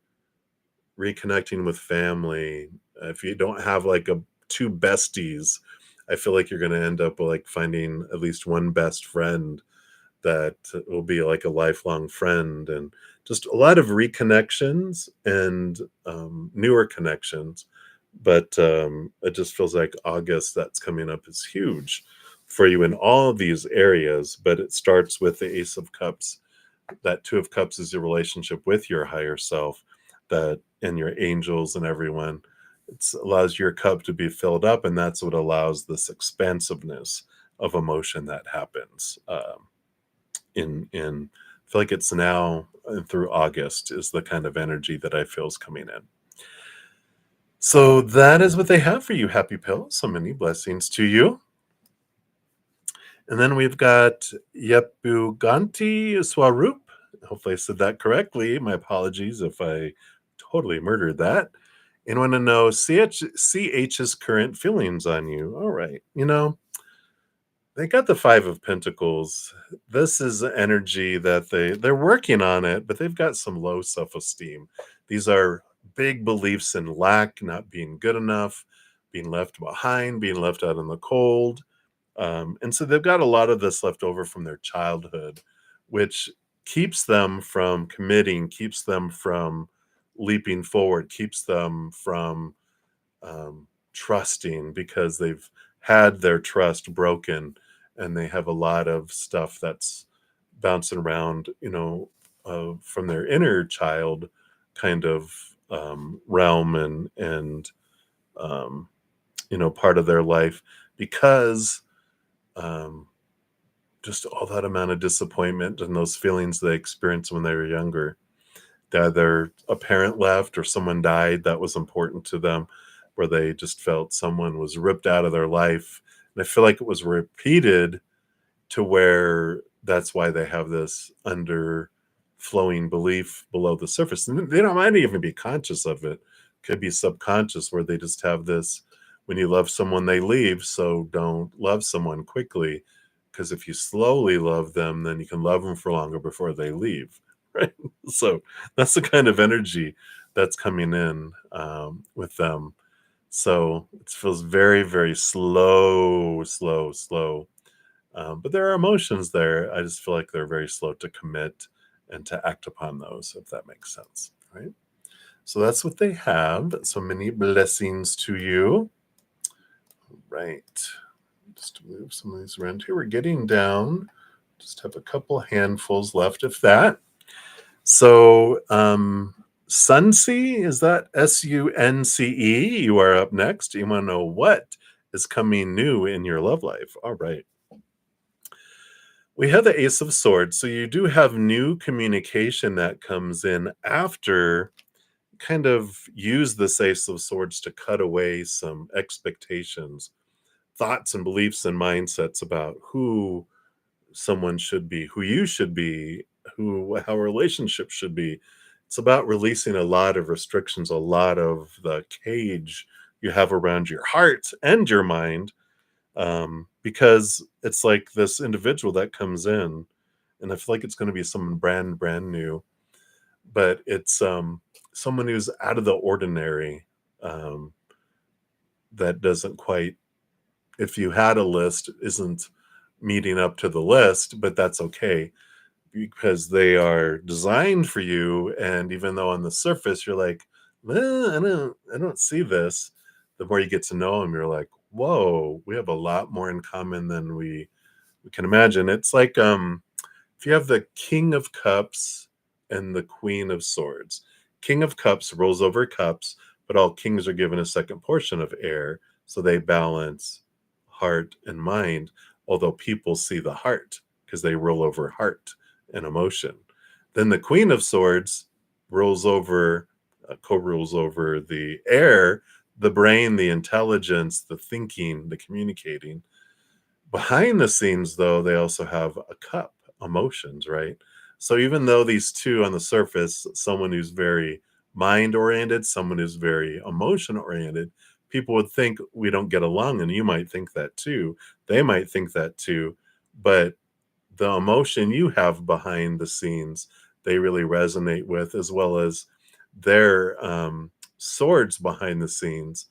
reconnecting with family. If you don't have like a two besties, I feel like you're going to end up like finding at least one best friend that will be like a lifelong friend, and just a lot of reconnections and newer connections. But it just feels like August that's coming up is huge for you in all of these areas. But it starts with the Ace of Cups. That Two of Cups is your relationship with your higher self, that and your angels and everyone. It allows your cup to be filled up, and that's what allows this expansiveness of emotion that happens. In I feel like it's now and through August is the kind of energy that I feel is coming in. So that is what they have for you, Happy Pill. So many blessings to you. And then we've got Yepuganti Swaroop. Hopefully I said that correctly. My apologies if I totally murdered that. And want to know CH's current feelings on you. All right. They got the Five of Pentacles. This is energy that they're working on it, but they've got some low self-esteem. These are big beliefs in lack, not being good enough, being left behind, being left out in the cold. And so they've got a lot of this left over from their childhood, which keeps them from committing, keeps them from leaping forward, keeps them from trusting, because they've had their trust broken, and they have a lot of stuff that's bouncing around, from their inner child kind of realm and part of their life, because um, just all that amount of disappointment and those feelings they experienced when they were younger. Either a parent left or someone died that was important to them, where they just felt someone was ripped out of their life. And I feel like it was repeated to where that's why they have this underflowing belief below the surface. And they don't might even be conscious of it. Could be subconscious, where they just have this: when you love someone, they leave. So don't love someone quickly, because if you slowly love them, then you can love them for longer before they leave. Right. So that's the kind of energy that's coming in with them. So it feels very, very slow, slow, slow. But there are emotions there. I just feel like they're very slow to commit and to act upon those, if that makes sense. Right. So that's what they have. So many blessings to you. Right. Just move some of these around here. We're getting down. Just have a couple handfuls left, if that. So, Sunce, is that Sunce? You are up next. You want to know what is coming new in your love life. All right. We have the Ace of Swords. So you do have new communication that comes in after kind of use this Ace of Swords to cut away some expectations, thoughts and beliefs and mindsets about who someone should be, who you should be, how a relationship should be. It's about releasing a lot of restrictions, a lot of the cage you have around your heart and your mind, because it's like this individual that comes in, and I feel like it's going to be someone brand new, but it's someone who's out of the ordinary, um, that doesn't quite, if you had a list, isn't meeting up to the list, but that's okay, because they are designed for you. And even though on the surface you're like, I don't see this, the more you get to know them, you're like, whoa, we have a lot more in common than we can imagine. It's like if you have the King of Cups and the Queen of Swords. King of Cups rolls over cups, but all kings are given a second portion of air, so they balance heart and mind, although people see the heart because they roll over heart and emotion. Then the Queen of Swords rolls over co-rules over the air, the brain, the intelligence, the thinking, the communicating. Behind the scenes, though, they also have a cup, emotions, right? So even though these two on the surface, someone who's very mind oriented, someone who's very emotion oriented, people would think we don't get along, and you might think that too. They might think that too. But the emotion you have behind the scenes, they really resonate with, as well as their swords behind the scenes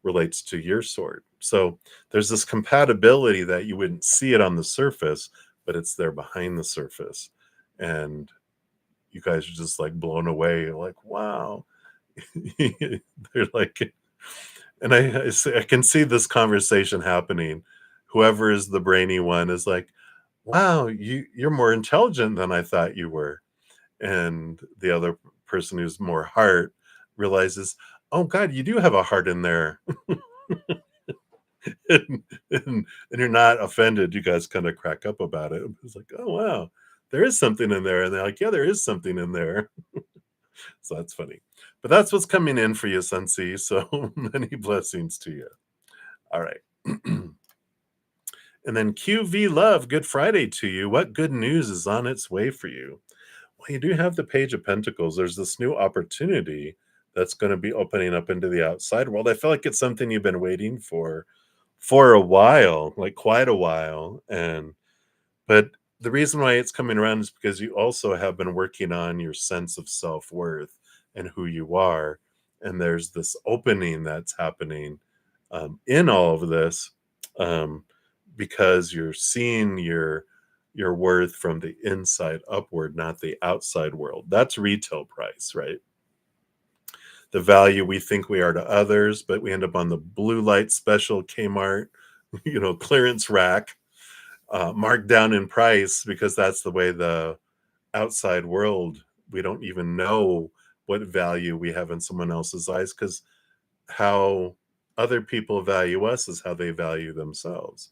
relates to your sword. So there's this compatibility that you wouldn't see it on the surface, but it's there behind the surface. And you guys are just like blown away, like, wow. They're like, and I can see this conversation happening. Whoever is the brainy one is like, wow, you're more intelligent than I thought you were. And the other person who's more heart realizes, oh God, you do have a heart in there. and, and you're not offended. You guys kind of crack up about it. It's like, oh wow, there is something in there. And they're like, yeah, there is something in there. So that's funny. But that's what's coming in for you, Sensi. So many blessings to you. All right. And then QV Love, good Friday to you. What good news is on its way for you? Well, you do have the Page of Pentacles. There's this new opportunity that's going to be opening up into the outside world. I feel like it's something you've been waiting for a while, like quite a while. But the reason why it's coming around is because you also have been working on your sense of self-worth and who you are. And there's this opening that's happening in all of this, um, because you're seeing your worth from the inside upward, not the outside world. That's retail price, right? The value we think we are to others, but we end up on the blue light special Kmart, clearance rack, marked down in price, because that's the way the outside world, we don't even know what value we have in someone else's eyes, because how other people value us is how they value themselves.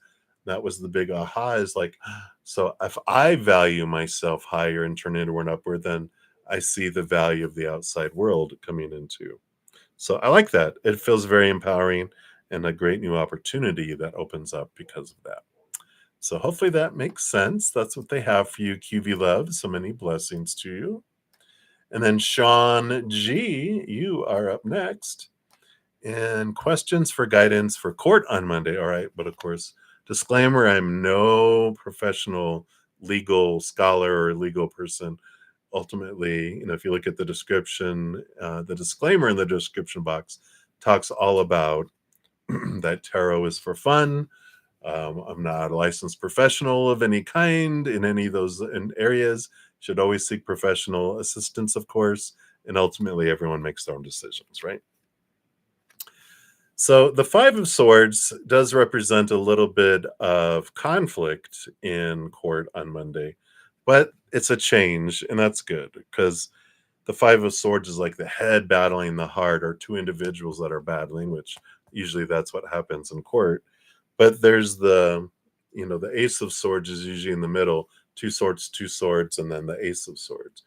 That was the big aha, is like, so if I value myself higher and turn inward and upward, then I see the value of the outside world coming into. So I like that. It feels very empowering and a great new opportunity that opens up because of that. So hopefully that makes sense. That's what they have for you, QV Love. So many blessings to you. And then Sean G, you are up next. And questions for guidance for court on Monday. All right. But of course, disclaimer, I'm no professional legal scholar or legal person. Ultimately, if you look at the description, the disclaimer in the description box talks all about that tarot is for fun. I'm not a licensed professional of any kind in any of those areas. Should always seek professional assistance, of course. And ultimately, everyone makes their own decisions, right? So the Five of Swords does represent a little bit of conflict in court on Monday, but it's a change, and that's good, because the Five of Swords is like the head battling the heart, or two individuals that are battling, which usually that's what happens in court. But there's the Ace of Swords is usually in the middle, two swords, and then the Ace of Swords.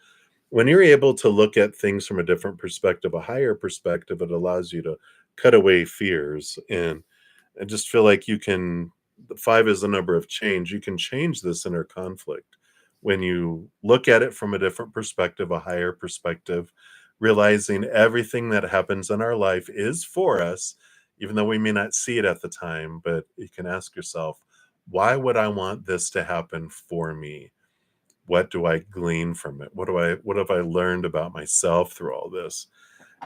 When you're able to look at things from a different perspective, a higher perspective, it allows you to cut away fears. And I just feel like the five is the number of change. You can change this inner conflict when you look at it from a different perspective, a higher perspective, realizing everything that happens in our life is for us, even though we may not see it at the time. But you can ask yourself, why would I want this to happen for me? What do I glean from it? What have I learned about myself through all this?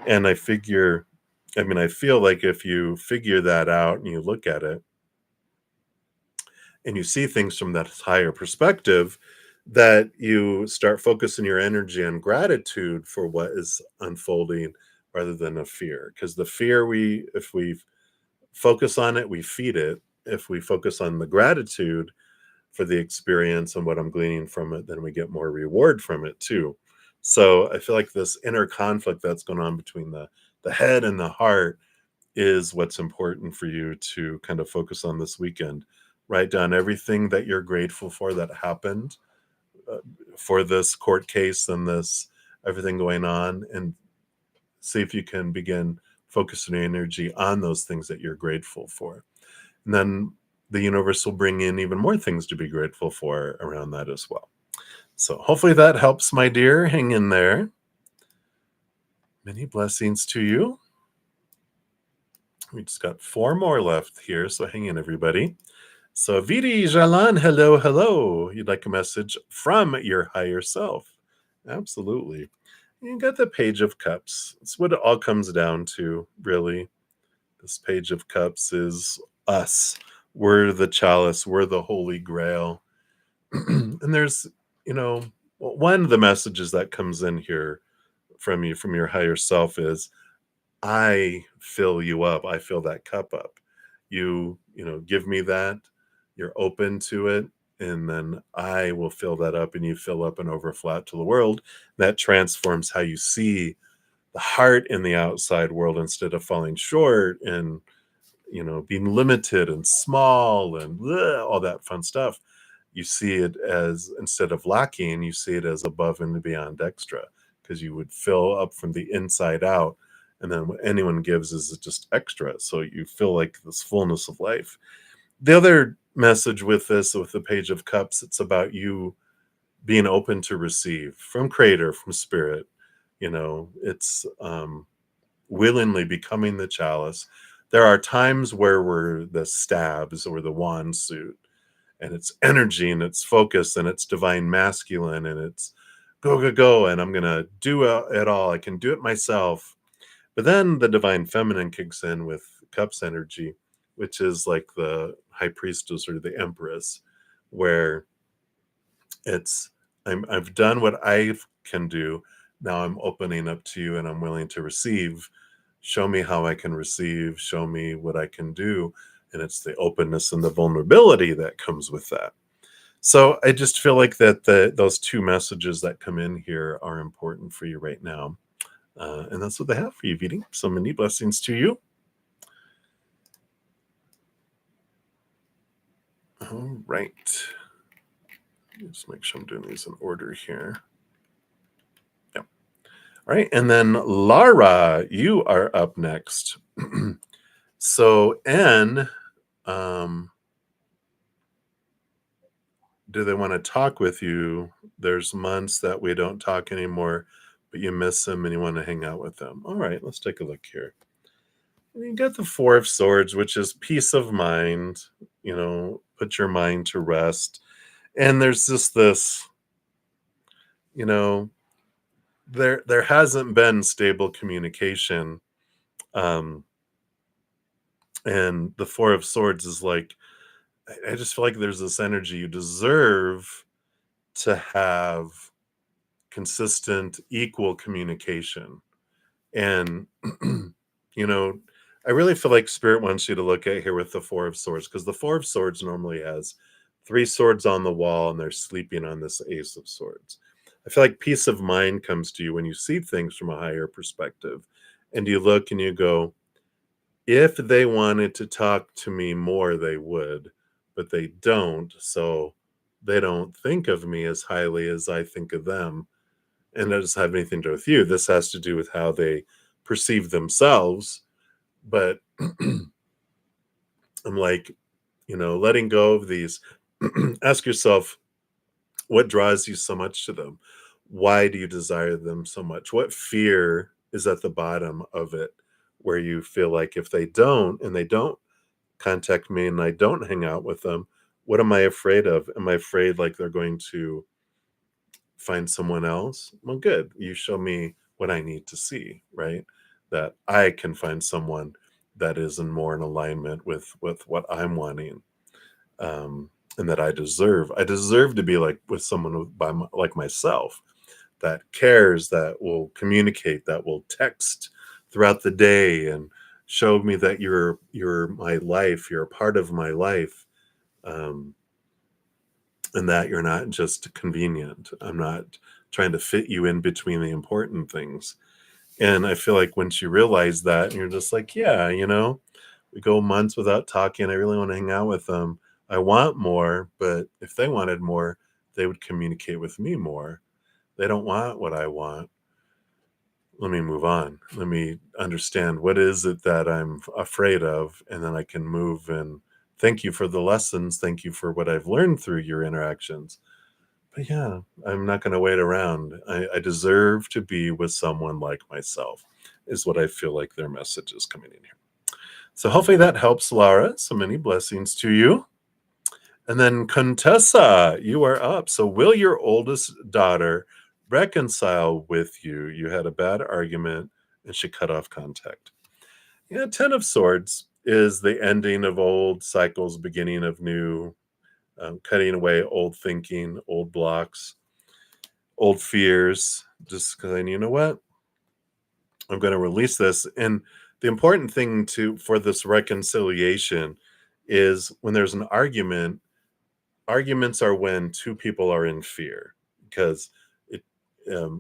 And I feel like if you figure that out and you look at it and you see things from that higher perspective, that you start focusing your energy on gratitude for what is unfolding rather than a fear. Because the fear, if we focus on it, we feed it. If we focus on the gratitude for the experience and what I'm gleaning from it, then we get more reward from it too. So I feel like this inner conflict that's going on between the head and the heart is what's important for you to kind of focus on this weekend. Write down everything that you're grateful for that happened, uh, for this court case and this everything going on, and See if you can begin focusing your energy on those things that you're grateful for. And then the universe will bring in even more things to be grateful for around that as well. So hopefully that helps, my dear. Hang in there. Many blessings to you. We just got 4 more left here, so hang in, everybody. So Vidi Jalan, hello, hello. You'd like a message from your higher self. Absolutely. You got the Page of Cups. It's what it all comes down to, really. This Page of Cups is us. We're the chalice. We're the Holy Grail. And there's, one of the messages that comes in here from you, from your higher self, is I fill you up. I fill that cup up. Give me that. You're open to it. And then I will fill that up and you fill up and overflow to the world. That transforms how you see the heart in the outside world instead of falling short and, being limited and small and all that fun stuff. You see it as, instead of lacking, you see it as above and beyond extra, because you would fill up from the inside out. And then what anyone gives is just extra. So you feel like this fullness of life. The other message with this, with the Page of Cups, it's about you being open to receive from Creator, from Spirit. It's willingly becoming the chalice. There are times where we're the stabs or the wand suit, and it's energy and it's focus and it's divine masculine and it's go, go, go. And I'm going to do it all. I can do it myself. But then the divine feminine kicks in with cups energy, which is like the high priestess or the empress, where it's, I've done what I can do. Now I'm opening up to you and I'm willing to receive. Show me how I can receive. Show me what I can do. And it's the openness and the vulnerability that comes with that. So I just feel like that those 2 messages that come in here are important for you right now. And that's what they have for you, Vidi. So many blessings to you. All right. Just make sure I'm doing these in order here. Yep. All right. And then Lara, you are up next. So N, do they want to talk with you? There's months that we don't talk anymore, but you miss them and you want to hang out with them. All right, let's take a look here. You got the 4 of Swords, which is peace of mind, put your mind to rest. And there's just this, there hasn't been stable communication. And the 4 of Swords is like, I just feel like there's this energy. You deserve to have consistent, equal communication. And, I really feel like Spirit wants you to look at here with the 4 of Swords, because the 4 of Swords normally has 3 swords on the wall and they're sleeping on this Ace of Swords. I feel like peace of mind comes to you when you see things from a higher perspective and you look and you go, if they wanted to talk to me more, they would, but they don't. So they don't think of me as highly as I think of them. And that doesn't have anything to do with you. This has to do with how they perceive themselves. But I'm like, letting go of these. Ask yourself, what draws you so much to them? Why do you desire them so much? What fear is at the bottom of it, where you feel like if they don't, and they don't contact me and I don't hang out with them, what am I afraid of? Am I afraid like they're going to find someone else? Well, good. You show me what I need to see, right? That I can find someone that is more in alignment with what I'm wanting. And that I deserve to be like with someone like myself, that cares, that will communicate, that will text throughout the day and show me that you're my life, you're a part of my life, and that you're not just convenient. I'm not trying to fit you in between the important things. And I feel like once you realize that, and you're just like, yeah, we go months without talking. I really want to hang out with them. I want more, but if they wanted more, they would communicate with me more. They don't want what I want. let me move on. Let me understand what is it that I'm afraid of, and then I can move. And thank you for the lessons. Thank you for what I've learned through your interactions. But yeah, I'm not going to wait around. I deserve to be with someone like myself, is what I feel like their message is coming in here. So hopefully that helps, Laura. So many blessings to you. And then Contessa, you are up. So will your oldest daughter reconcile with you? You had a bad argument and she cut off contact. Yeah, Ten of Swords is the ending of old cycles, beginning of new, cutting away old thinking, old blocks, old fears. Just going, you know what? I'm going to release this. And the important thing for this reconciliation is when there's an argument. Arguments are when two people are in fear, because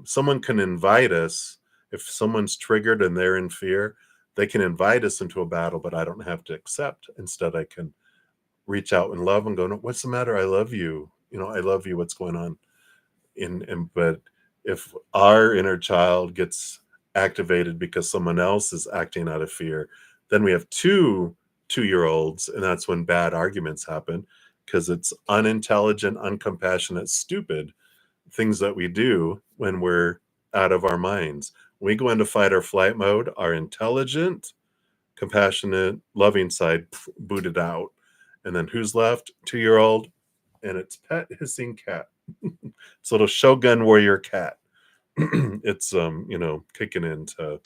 someone can invite us. If someone's triggered and they're in fear, they can invite us into a battle, but I don't have to accept. Instead, I can reach out in love and go, no, what's the matter? I love you. I love you. What's going on? But if our inner child gets activated because someone else is acting out of fear, then we have two 2-year-olds, and that's when bad arguments happen, because it's unintelligent, uncompassionate, stupid things that we do when we're out of our minds. When we go into fight or flight mode, our intelligent, compassionate, loving side booted out. And then who's left? 2-year-old, and it's pet hissing cat. It's little Shogun warrior cat. It's kicking in to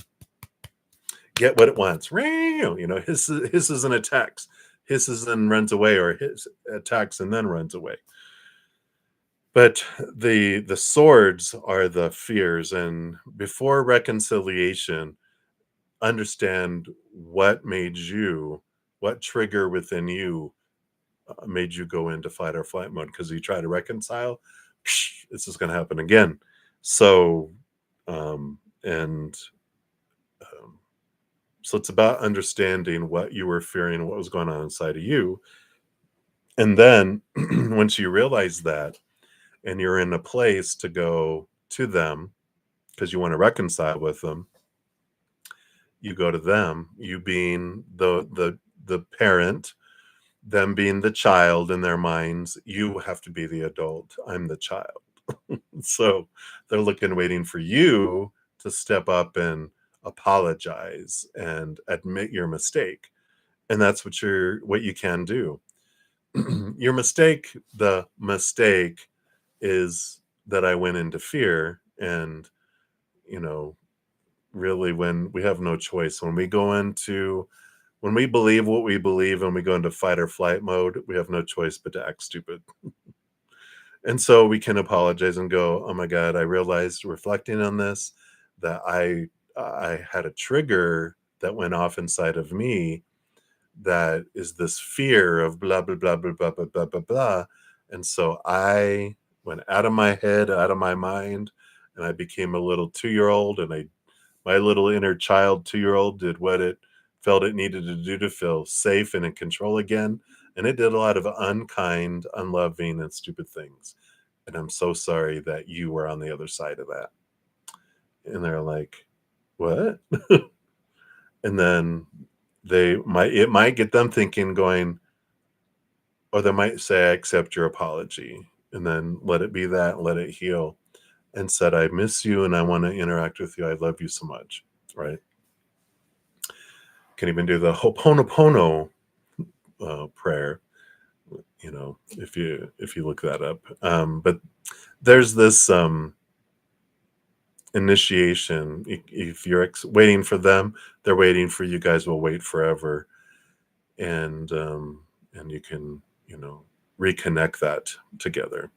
get what it wants. Hisses and attacks. Hisses and runs away, or attacks and then runs away. But the swords are the fears, and before reconciliation, understand what trigger within you made you go into fight or flight mode, because you try to reconcile, this is going to happen again. So so it's about understanding what you were fearing and what was going on inside of you. And then once you realize that, and you're in a place to go to them because you want to reconcile with them, you go to them, you being the parent, them being the child in their minds. You have to be the adult. I'm the child. So they're waiting for you to step up and apologize and admit your mistake. And that's what you can do. The mistake is that I went into fear. And really, when we have no choice, when we believe what we believe and we go into fight or flight mode, we have no choice but to act stupid. And so we can apologize and go, oh my God, I realized, reflecting on this, that I had a trigger that went off inside of me, that is this fear of blah, blah, blah, blah, blah, blah, blah, blah, blah. And so I went out of my head, out of my mind, and I became a little 2-year-old, and my little inner child 2-year-old did what it felt it needed to do to feel safe and in control again. And it did a lot of unkind, unloving, and stupid things. And I'm so sorry that you were on the other side of that. And they're like, what? And then it might get them thinking, going, or they might say, I accept your apology. And then let it be that, let it heal. And said, I miss you and I want to interact with you. I love you so much. Right? Can even do the Ho'oponopono prayer, if you look that up. But there's this initiation. If you're waiting for them, they're waiting for you. Guys will wait forever, and you can reconnect that together.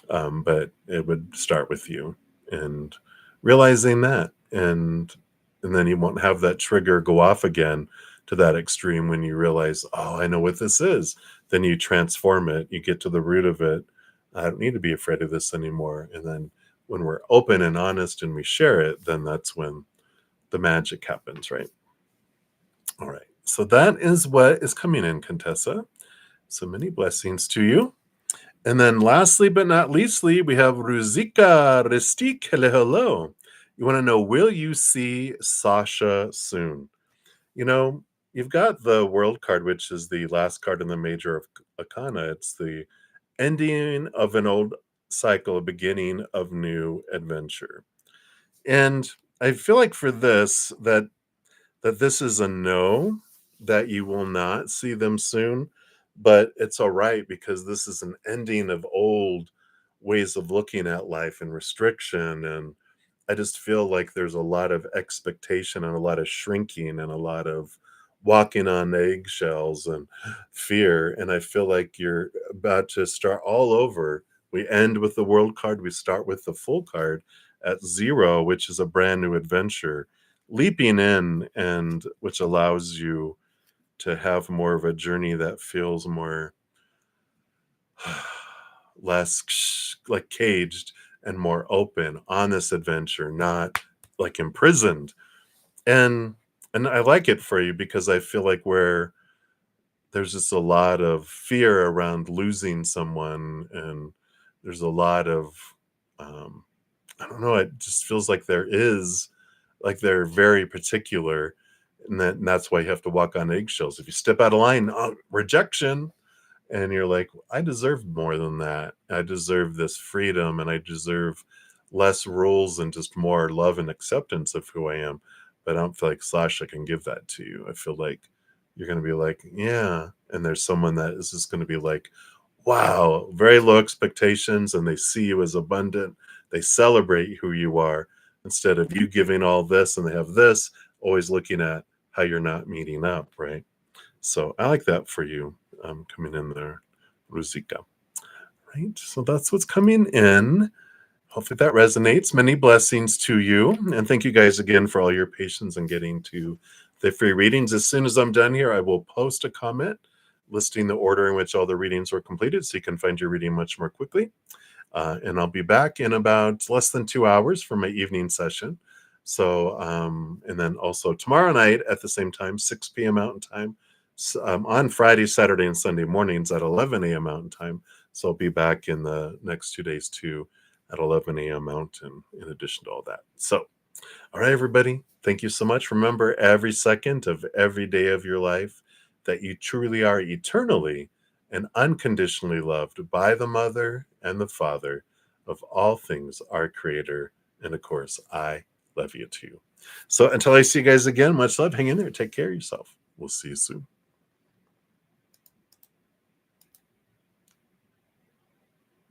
But it would start with you and realizing that, and then you won't have that trigger go off again to that extreme. When you realize, oh, I know what this is, then you transform it. You get to the root of it. I don't need to be afraid of this anymore. And then when we're open and honest and we share it, then that's when the magic happens, right? All right. So that is what is coming in, Contessa. So many blessings to you. And then lastly but not leastly, we have Ruzika Ristik. Hello. You want to know, will you see Sasha soon? You know, you've got the World card, which is the last card in the Major of Arcana. It's the ending of an old cycle, a beginning of new adventure. And I feel like for this, that this is a no, that you will not see them soon, but it's all right because this is an ending of old ways of looking at life and restriction. And I just feel like there's a lot of expectation and a lot of shrinking and a lot of walking on eggshells and fear. And I feel like you're about to start all over. We end with the world card, we start with the full card at zero, which is a brand new adventure, leaping in, and which allows you to have more of a journey that feels more less like caged and more open on this adventure, not like imprisoned. And I like it for you because I feel like where there's just a lot of fear around losing someone, and there's a lot of um, I don't know, it just feels like there is, like they're very particular, and that's why you have to walk on eggshells. If you step out of line, oh, rejection, and you're like, I deserve more than that. I deserve this freedom, and I deserve less rules and just more love and acceptance of who I am. But I don't feel like Sasha can give that to you. I feel like you're going to be like, yeah. And there's someone that is just going to be like, wow, very low expectations, and they see you as abundant. They celebrate who you are instead of you giving all this and they have this, always looking at how you're not meeting up, right? So I like that for you, coming in there, Ruzika. Right. So that's what's coming in. Hopefully that resonates. Many blessings to you. And thank you guys again for all your patience in getting to the free readings. As soon as I'm done here, I will post a comment listing the order in which all the readings were completed so you can find your reading much more quickly. And I'll be back in about less than 2 hours for my evening session. So, and then also tomorrow night at the same time, 6 p.m. Mountain Time, on Friday, Saturday, and Sunday mornings at 11 a.m. Mountain Time. So I'll be back in the next 2 days too at 11 a.m. Mountain, in addition to all that. So, all right, everybody, thank you so much. Remember, every second of every day of your life, that you truly are eternally and unconditionally loved by the Mother and the Father of all things, our Creator. And of course, I love you too. So until I see you guys again, much love. Hang in there. Take care of yourself. We'll see you soon.